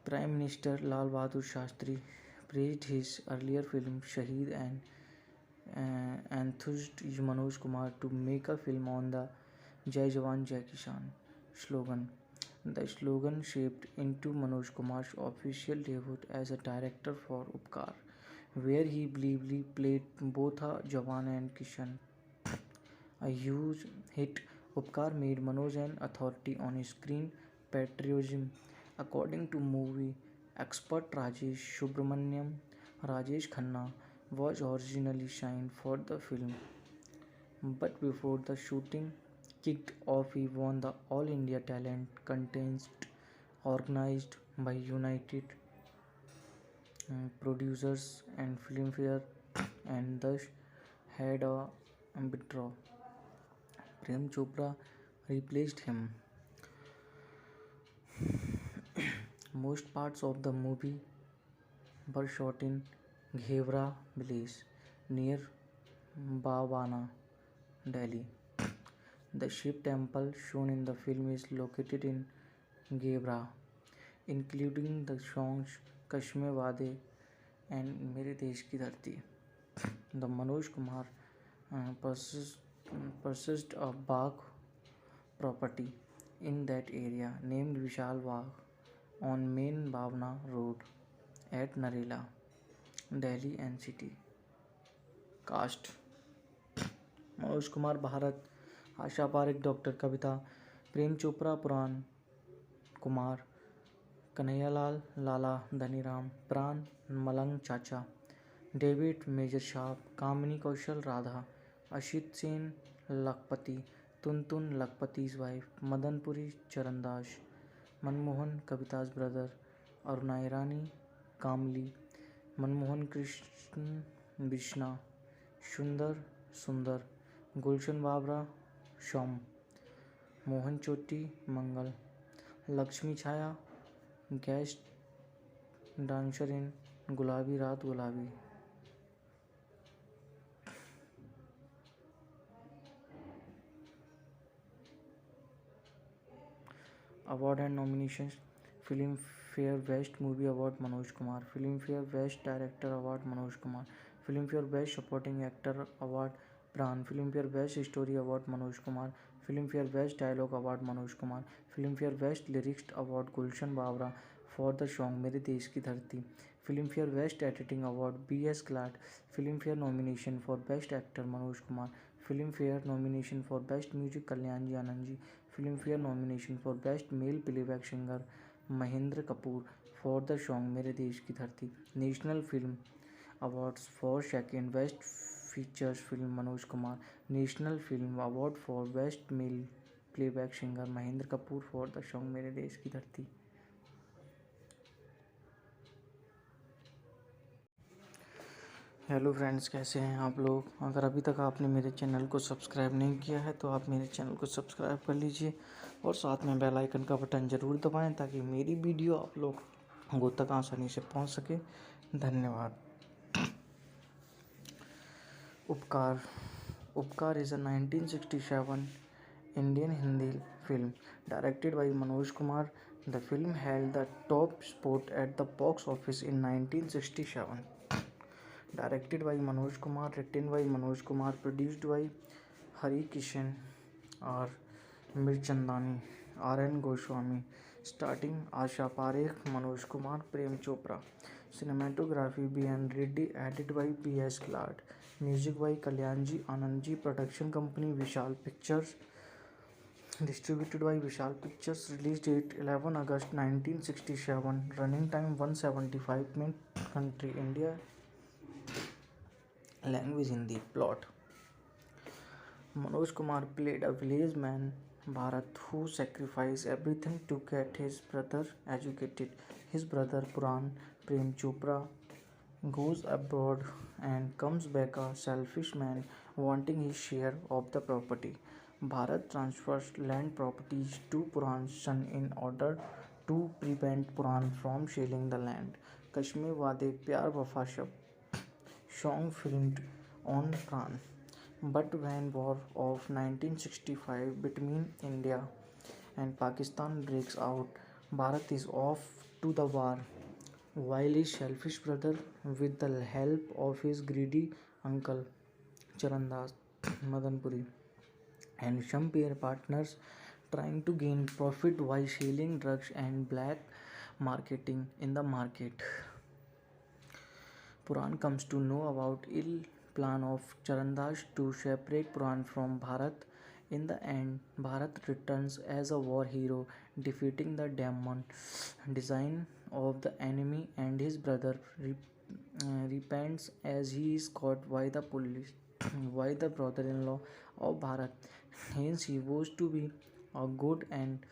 S1: Prime Minister Lal Bahadur Shastri praised his earlier film Shaheed and enthused Manoj Kumar to make a film on the Jai Jawan Jai Kisan slogan. The slogan shaped into Manoj Kumar's official debut as a director for Upkar, where he bravely played both a Jawan and Kishan. A huge hit, Upkar made Manoj an authority on screen patriotism. According to movie expert Rajesh Subramaniam, Rajesh Khanna was originally signed for the film, but before the shooting kicked off, he won the All India Talent Contest organized by United Producers and Filmfare and thus had a withdraw. Prem Chopra replaced him. Most parts of the movie were shot in Ghevra village near Bhavana, Delhi. The Shiv temple shown in the film is located in Ghevra, including the songs Kashmir Wade and Mere Desh Ki Dharti. The Manoj Kumar purchased a Bagh property in that area named Vishal Bagh on Main Bhavna Road at Narela, Delhi NCT. Cast: Manoj Kumar Bharat, Asha Parekh Dr. Kavita, Prem Chopra Puran Kumar, Kanhaiyalal Lala Dhaniram, Pran Malang Chacha, David Major Sharp, Kamini Kaushal Radha, Ashit Sen Lakpati, Tuntun Lakpati's wife, Madan Puri Charandas, Manmohan Kavita's brother, Aruna Irani, Kamli, Manmohan Krishnan Vishna, Sundar, Gulshan Babra, Sham, Mohan Choti Mangal, Lakshmi Chaya, guest dancer in Gulabi Raat Gulabi. Award and nominations: Filmfare Best Movie Award Manoj Kumar, Filmfare Best Director Award Manoj Kumar, Filmfare Best Supporting Actor Award Pran, Filmfare Best Story Award Manoj Kumar, Filmfare Best Dialogue Award Manoj Kumar, Filmfare Best Lyrics Award Gulshan Babra for the song Mere Desh Ki Dharti, Filmfare Best Editing Award B.S. Glad, Filmfare nomination for Best Actor Manoj Kumar, Filmfare nomination for Best Music Kalyanji Anandji, Filmfare nomination for Best Male Playback Singer Mahendra Kapoor for the song Mere Desh Ki Dharti, National Film Awards for second Best Features Film Manoj Kumar, National Film Award for Best Male Playback Singer Mahendra Kapoor for the song Mere Desh Ki Dharti. Hello friends, कैसे हैं आप लोग। अगर अभी तक आपने मेरे channel को सब्सक्राइब नहीं किया है तो आप मेरे चैनल को सब्सक्राइब कर लीजिए और साथ में बेल आइकन का बटन ज़रूर दबाएं ताकि मेरी वीडियो आप लोगों तक आसानी से पहुंच सके। धन्यवाद। उपकार उपकार is a 1967 Indian Hindi film directed by Manoj Kumar. The film held the top spot at the box office in 1967. Directed by Manoj Kumar, written by Manoj Kumar, produced by Hari Kishan और Mirchandani, R.N. Goswami, starting Asha Parekh, Manoj Kumar, Prem Chopra. Cinematography B.N. Reddy, edit by P.S. Clark. Music by Kalyanji Anandji. Production company Vishal Pictures. Distributed by Vishal Pictures. Release date 11 August 1967. Running time 175 minutes. Country India. Language Hindi. Plot. Manoj Kumar played a village man, Bharat, who sacrificed everything to get his brother educated. His brother Puran, Prem Chopra, goes abroad and comes back a selfish man wanting his share of the property. Bharat transfers land properties to Puran's son in order to prevent Puran from selling the land. Kashmir Wade Pyar Wafa Shab song filmed on Pran. But when war of 1965 between India and Pakistan breaks out, Bharat is off to the war, while his selfish brother, with the help of his greedy uncle Charandas Madanpuri and some pair partners, trying to gain profit while selling drugs and black marketing in the market. Puran comes to know about ill plan of Charandas to separate Puran from Bharat. In the end, Bharat returns as a war hero, defeating the demon design of the enemy, and his brother repents as he is caught by the police. By the brother-in-law of Bharat. Hence, he vows to be a good and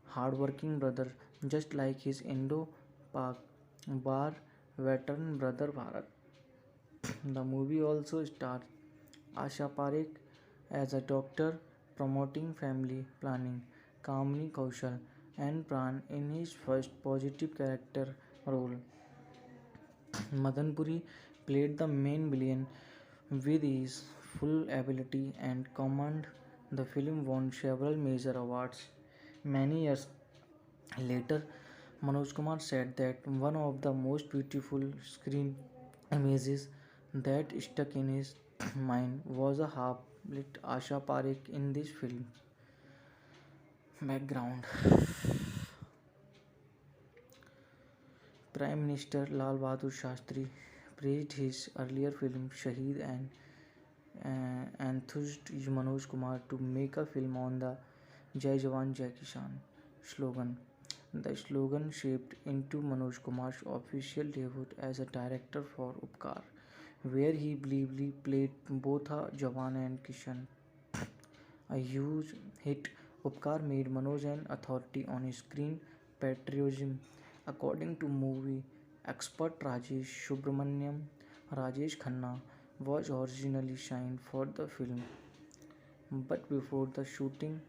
S1: hard-working brother, just like his Indo-Pak war veteran brother Bharat. The movie also stars Asha Parekh as a doctor promoting family planning, Kamini Kaushal and Pran in his first positive character role. Madanpuri played the main villain with his full ability and command. The film won several major awards. Many years later, Manoj Kumar said that one of the most beautiful screen images that stuck in his mind was a half-lit Asha Parekh in this film. Background. Prime Minister Lal Bahadur Shastri praised his earlier film Shaheed and enthused Manoj Kumar to make a film on the Jai Jawan Jai Kisan slogan. The slogan shaped into Manoj Kumar's official debut as a director for Upkar, where he bravely played both a Jawan and Kishan. A huge hit, Upkar made Manoj an authority on screen patriotism. According to movie expert Rajesh Subramaniam, Rajesh Khanna was originally signed for the film, but before the shooting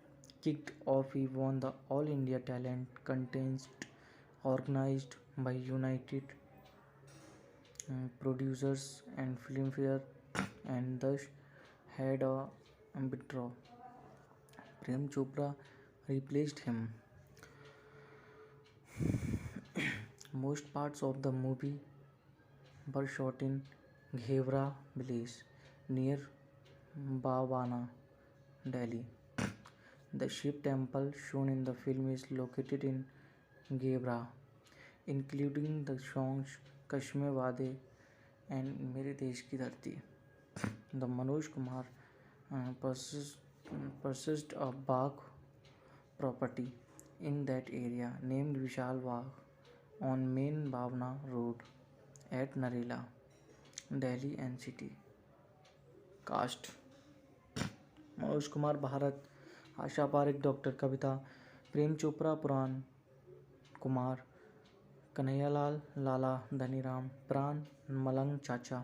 S1: kicked off, he won the All India Talent Contest organized by United Producers and Filmfare and thus had a withdraw. Prem Chopra replaced him. Most parts of the movie were shot in Ghevra village near Bhavana, Delhi. The Shiv temple shown in the film is located in Ghevra, including the songs Kashmir Wade and Mere Desh Ki Dharti. The Manoj Kumar purchased a Bagh property in that area named Vishal Bagh on Main Bhavna Road at Narela, Delhi NCT. Cast: Manoj Kumar Bharat, Asha Parekh doctor Kavita, Prem Chopra Puran Kumar, Kanhaiyalal Lala Dhaniram, Pran Malang Chacha,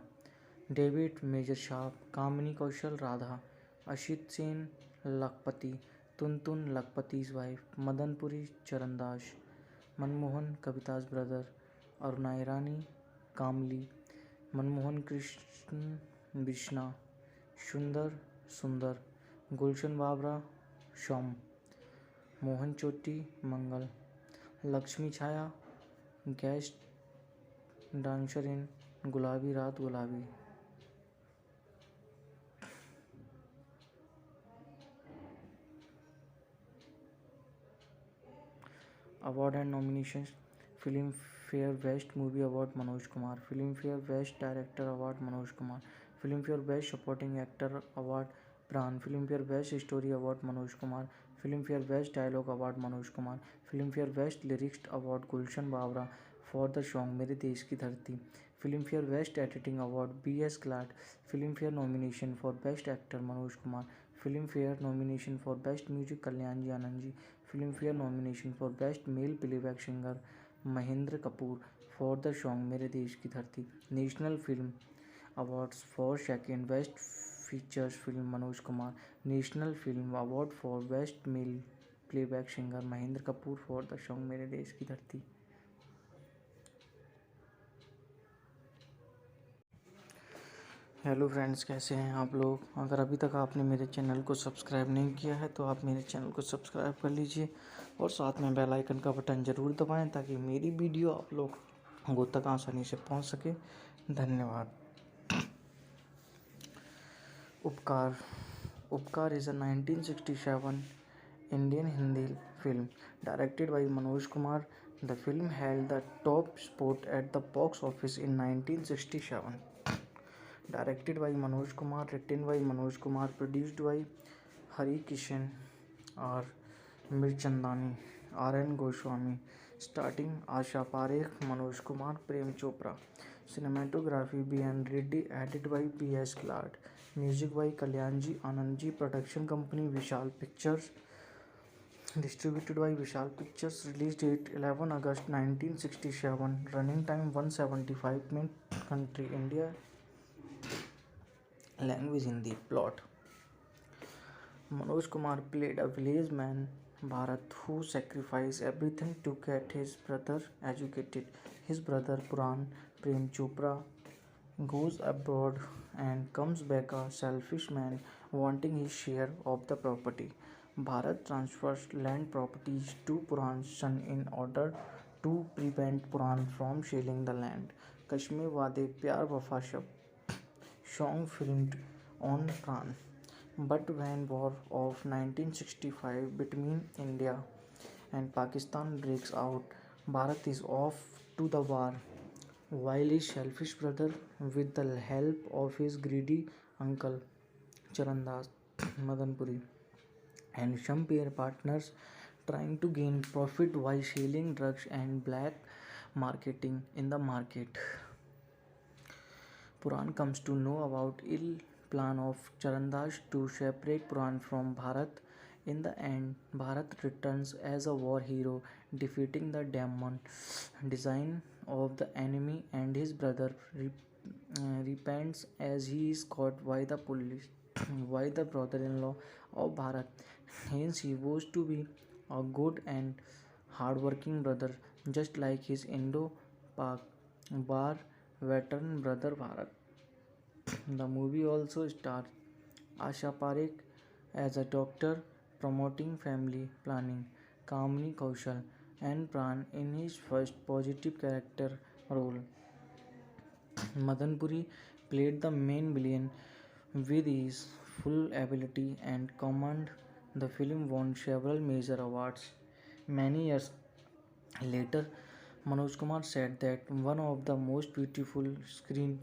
S1: David Major Shah, Kamini Kaushal Radha, Ashit Sen Lakhpati, Tuntun Lakhpati's wife, Madanpuri Charandas, Manmohan Kavita's brother, Aruna Irani Kamli, Manmohan Krishna Bishna, Sundar Sundar, Gulshan Babra Shom, Mohan Choti Mangal, Laxmi Chhaya guest dancer in Gulabi Raat गुलाबी. Award and nominations: Filmfare Best Movie Award Manoj Kumar, Filmfare Best Director Award Manoj Kumar, Filmfare Best Supporting Actor Award Pran, Filmfare Best Story Award Manoj Kumar, Filmfare Best Dialogue Award Manoj Kumar, Filmfare Best Lyrics Award Gulshan Babra for the song मेरे देश की धरती, Filmfare Best Editing Award B.S. Glad, Filmfare nomination for Best Actor Manoj Kumar, Filmfare nomination for Best Music Kalyan Ji Anand Ji, Filmfare nomination for Best Male Playback Singer Mahendra Kapoor for the song मेरे देश की धरती. National Film Awards for second Best Features Film Manoj Kumar, National Film Award for Best Male Playback Singer Mahendra Kapoor for the song मेरे देश की धरती. Hello friends, कैसे हैं आप लोग? अगर अभी तक आपने मेरे चैनल को सब्सक्राइब नहीं किया है तो आप मेरे चैनल को सब्सक्राइब कर लीजिए और साथ में बेल आइकन का बटन ज़रूर दबाएं ताकि मेरी वीडियो आप लोगों तक आसानी से पहुंच सके. धन्यवाद. उपकार. उपकार is a 1967 Indian Hindi film directed by Manoj Kumar. The film held the top spot at the box office in 1967. Directed by Manoj Kumar, written by Manoj Kumar, produced by Hari Kishan, R. Mirchandani, R.N. Goswami, starting Asha Parekh, Manoj Kumar, Prem Chopra. Cinematography B.N. Reddy, edited by B.S. Glad. Music by Kalyanji Anandji. Production company Vishal Pictures. Distributed by Vishal Pictures. Release date 11 August 1967. Running time 175 minutes. Country India. Language Hindi. Plot: Manoj Kumar played a village man, Bharat, who sacrificed everything to get his brother educated. His brother Puran, Prem Chopra, goes abroad and comes back a selfish man wanting his share of the property. Bharat transfers land properties to Puran's son in order to prevent Puran from selling the land. Kashmir Wade Pyar Wafa Shab song filmed on Pran. But when War of 1965 between India and Pakistan breaks out, Bharat is off to the war, while his selfish brother, with the help of his greedy uncle Charandas Madanpuri and some pair partners, trying to gain profit while selling drugs and black marketing in the market. Puran comes to know about ill plan of Charandas to separate Puran from Bharat. In the end, Bharat returns as a war hero, defeating the demon design of the enemy, and his brother repents as he is caught by the police by the brother-in-law of Bharat. Hence, he vows to be a good and hard-working brother, just like his Indo-Pak war veteran brother Bharat. The movie also stars Asha Parekh as a doctor promoting family planning, Kamini Kaushal and Pran in his first positive character role. Madanpuri played the main villain with his full ability and command. The film won several major awards. Many years later, Manoj Kumar said that one of the most beautiful screen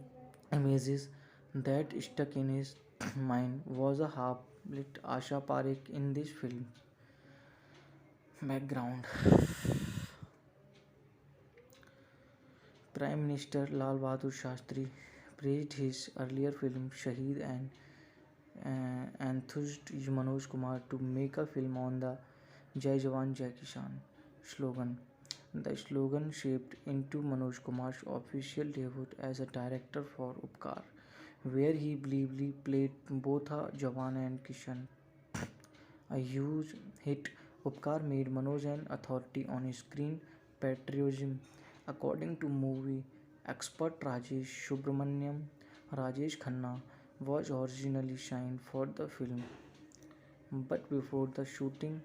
S1: images that stuck in his mind was a half-lit Asha Parekh in this film. Background: Prime Minister Lal Bahadur Shastri praised his earlier film Shaheed and enthused Manoj Kumar to make a film on the Jai Jawan Jai Kisan slogan. The slogan shaped into Manoj Kumar's official debut as a director for Upkar, where he bravely played both a Jawan and Kishan. A huge hit, Upkar made Manoj an authority on screen patriotism. According to movie expert Rajesh Subramaniam, Rajesh Khanna was originally signed for the film, but before the shooting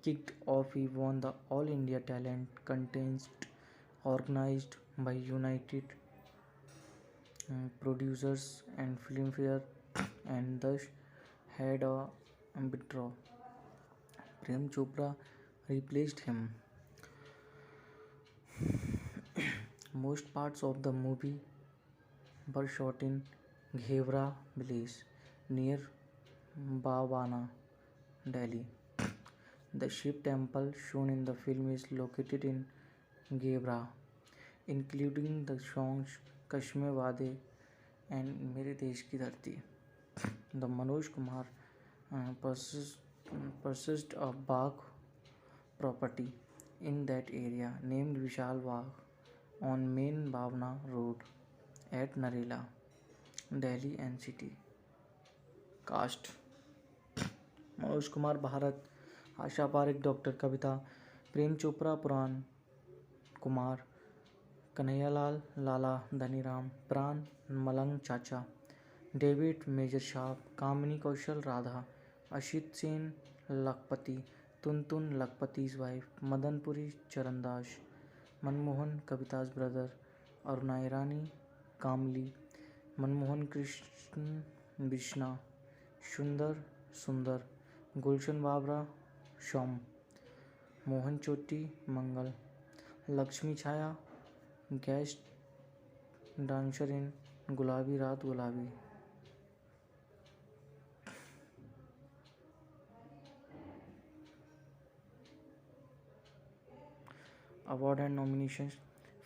S1: kicked off, he won the All India Talent Contest organized by United Producers and Filmfare and thus had a withdraw. Prem Chopra replaced him. Most parts of the movie were shot in Ghevra village near Bhavana, Delhi. The Shiv temple shown in the film is located in Ghevra, including the songs Kashmir Wade and Mere Desh Ki Dharti. The Manoj Kumar purchased, purchased a Bagh property in that area named Vishal Bagh on Main Bhavna Road at Narela, Delhi NCT. Cast: Manoj Kumar Bharat, Asha Parekh doctor Kavita, Prem Chopra Puran Kumar, Kanhaiyalal Lala Dhaniram, Pran Malang Chacha, David major साहब, कामिनी Kaushal Radha, Ashit Sen Lakhpati, Tuntun Lakhpati's wife, Madanpuri Charandas, Manmohan Kavita's brother, Aruna Irani Kamli, Manmohan Krishna Bishna, Sundar Sundar, Gulshan Babra Shome, Mohan Choti Mangal, Laxmi Chhaya guest dancer in Gulabi Raat गुलाबी. Award and nominations: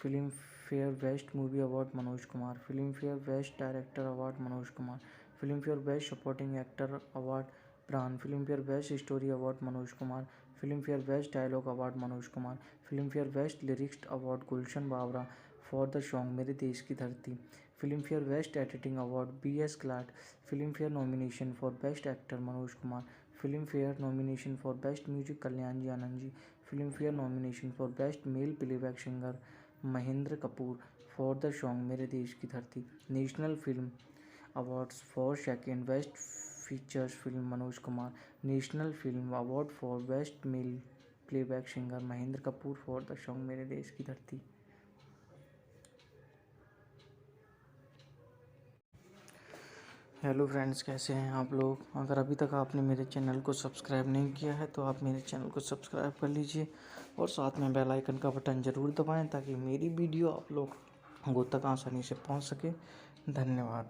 S1: Filmfare Best Movie Award Manoj Kumar, Filmfare Best Director Award Manoj Kumar, Filmfare Best Supporting Actor Award Pran, Filmfare Best Story Award Manoj Kumar, Filmfare Best Dialogue Award Manoj Kumar, Filmfare Best Lyrics Award Gulshan Babra for the song Mere Desh Ki Dharti, Filmfare Best Editing Award B.S. Glad, Filmfare nomination for Best Actor Manoj Kumar, Filmfare nomination for Best Music Kalyanji Anandji, Filmfare nomination for Best Male Playback Singer Mahendra Kapoor for the song Mere Desh Ki Dharti. National Film Awards for second Best Features Film Manoj Kumar. National Film Award for Best Male Playback Singer Mahendra Kapoor for the song Mere Desh Ki Dharti. Hello friends, कैसे हैं आप लोग? अगर अभी तक आपने मेरे channel को सब्सक्राइब नहीं किया है तो आप मेरे चैनल को सब्सक्राइब कर लीजिए और साथ में बेल आइकन का बटन ज़रूर दबाएं ताकि मेरी वीडियो आप लोगों तक आसानी से पहुंच सके. धन्यवाद.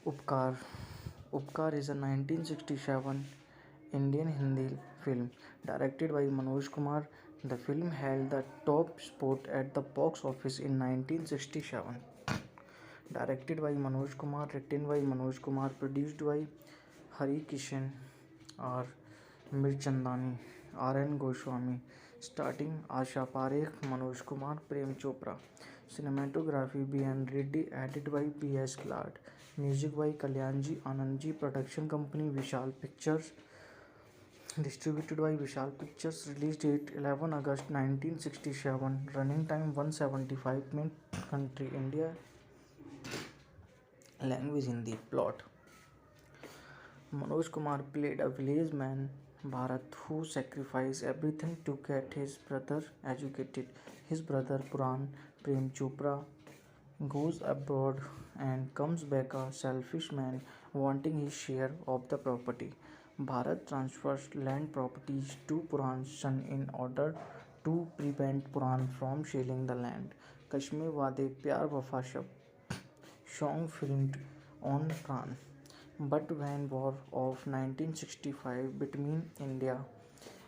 S1: उपकार. उपकार is a 1967 Indian Hindi film directed by Manoj Kumar. The film held the top spot at the box office in 1967. Directed by Manoj Kumar, written by Manoj Kumar, produced by Hari Kishan, R. Mirchandani, R.N. Goswami, starting Asha Parekh, Manoj Kumar, Prem Chopra. Cinematography B.N. Reddy, edited by P.S. Glad. Music by Kalyanji Anandji. Production company Vishal Pictures. Distributed by Vishal Pictures. Release date 11 August 1967. Running time 175 minutes. Country India. Language Hindi. Plot: Manoj Kumar played a village man, Bharat, who sacrificed everything to get his brother educated. His brother Puran Prem Chopra goes abroad and comes back a selfish man wanting his share of the property. Bharat transfers land properties to Puran's son in order to prevent Puran from selling the land. Kashmir Wade Pyar Wafa Shab song filmed on Pran. But when War of 1965 between India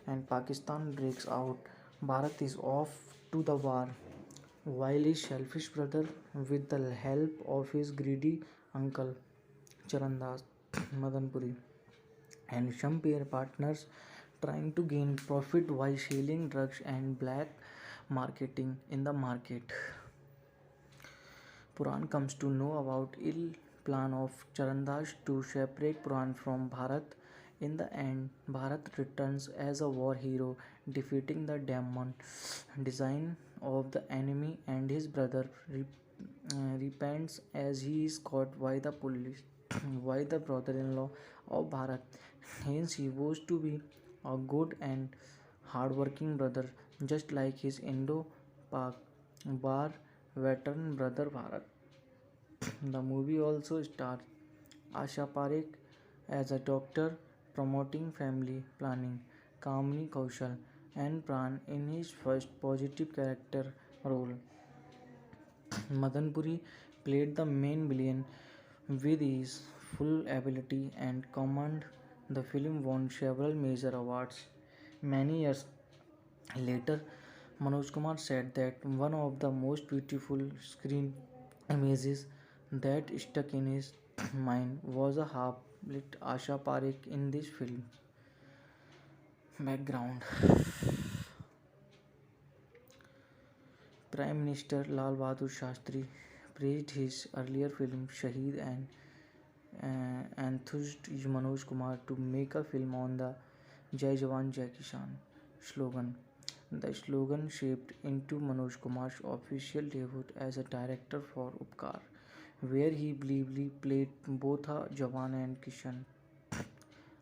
S1: and Pakistan breaks out, Bharat is off to the war, while his selfish brother, with the help of his greedy uncle Charandas Madanpuri and some pair partners, trying to gain profit while selling drugs and black marketing in the market. Puran comes to know about ill plan of Charandas to separate Puran from Bharat. In the end, Bharat returns as a war hero, defeating the demon design of the enemy, and his brother repents as he is caught by the police, by the brother-in-law of Bharat. Hence, he vows to be a good and hard-working brother, just like his Indo-Pak war veteran brother Bharat. The movie also stars Asha Parekh as a doctor promoting family planning, Kamini Kaushal and Pran in his first positive character role. Madan Puri played the main villain with his full ability and command. The film won several major awards. Many years later, Manoj Kumar said that one of the most beautiful screen images that stuck in his mind was a half-lit Asha Parekh in this film. Background: Prime Minister Lal Bahadur Shastri praised his earlier film Shaheed and enthused Manoj Kumar to make a film on the Jai Jawan Jai Kisan slogan. The slogan shaped into Manoj Kumar's official debut as a director for Upkar, where he bravely played both a Jawan and Kishan.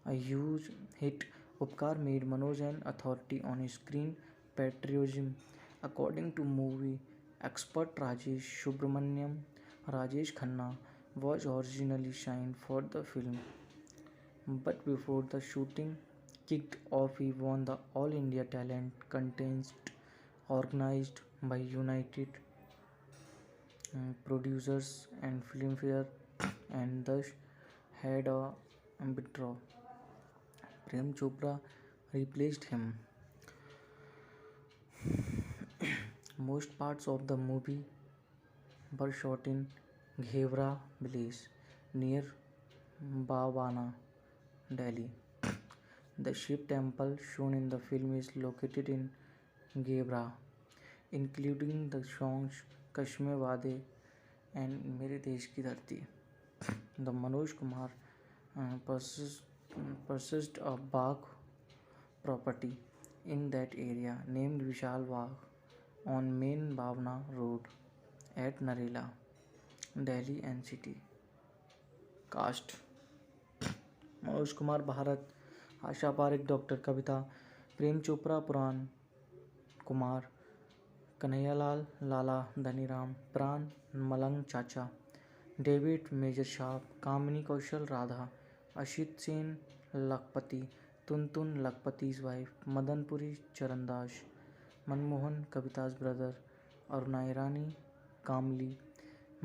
S1: A huge hit, Upkar made Manoj an authority on screen patriotism. According to movie expert Rajesh Subramaniam, Rajesh Khanna was originally signed for the film, but before the shooting kicked off, he won the All India Talent Contest organized by United Producers and Filmfare and thus had a withdraw. Prem Chopra replaced him. Most parts of the movie were shot in Ghevra village near Bhavana, Delhi. The Shiv temple shown in the film is located in Ghevra, including the songs Kashmir Wade and Mere Desh Ki Dharti. The Manoj Kumar purchased a Bagh property in that area named Vishal Bagh on Main Bhavna Road at Narela, Delhi NCT. Cast: Manoj Kumar Bharat, Asha Parekh Dr. Kavita, Prem Chopra Puran Kumar, Kanhaiyalal Lala Dhaniram, Pran Malang Chacha, David Major Sharp, Kamini Kaushal Radha, Ashit Sen Lakpati, Tuntun Lakpati's wife, Madan Puri Charandas, Manmohan Kavita's brother, Aruna Irani, Kamli,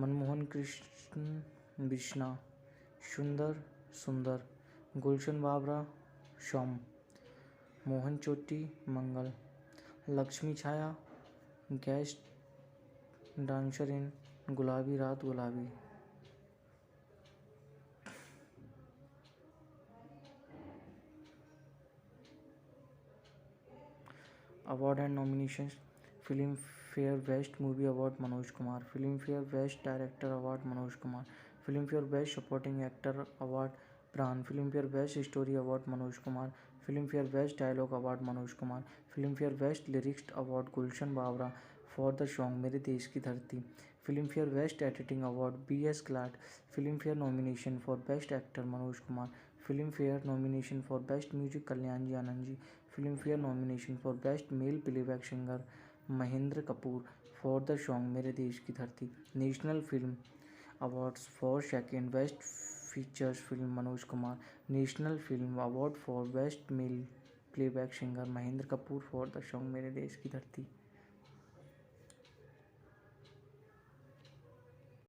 S1: Manmohan Krishnan Vishna, Sundar, Gulshan Babra, Sham, Mohan Choti Mangal, Lakshmi Chaya, guest dancer in Gulabi Raat Gulabi. Award and nominations: Filmfare Best Movie Award Manoj Kumar, Filmfare Best Director Award Manoj Kumar, Filmfare Best Supporting Actor Award Pran, Filmfare Best Story Award Manoj Kumar, Filmfare Best Dialogue Award Manoj Kumar, Filmfare Best Lyrics Award Gulshan Babra for the song Mere Desh Ki Dharti, Filmfare Best Editing Award B.S. Glad, Filmfare nomination for Best Actor Manoj Kumar, Filmfare nomination for Best Music Kalyanji Anandji, Filmfare nomination for Best Male Playback Singer Mahendra Kapoor for the song Mere Desh Ki Dharti, National Film Awards for second Best Features Film Manoj Kumar, National Film Award for Best Male Playback Singer Mahendra Kapoor for the song Mere Desh Ki Dharti.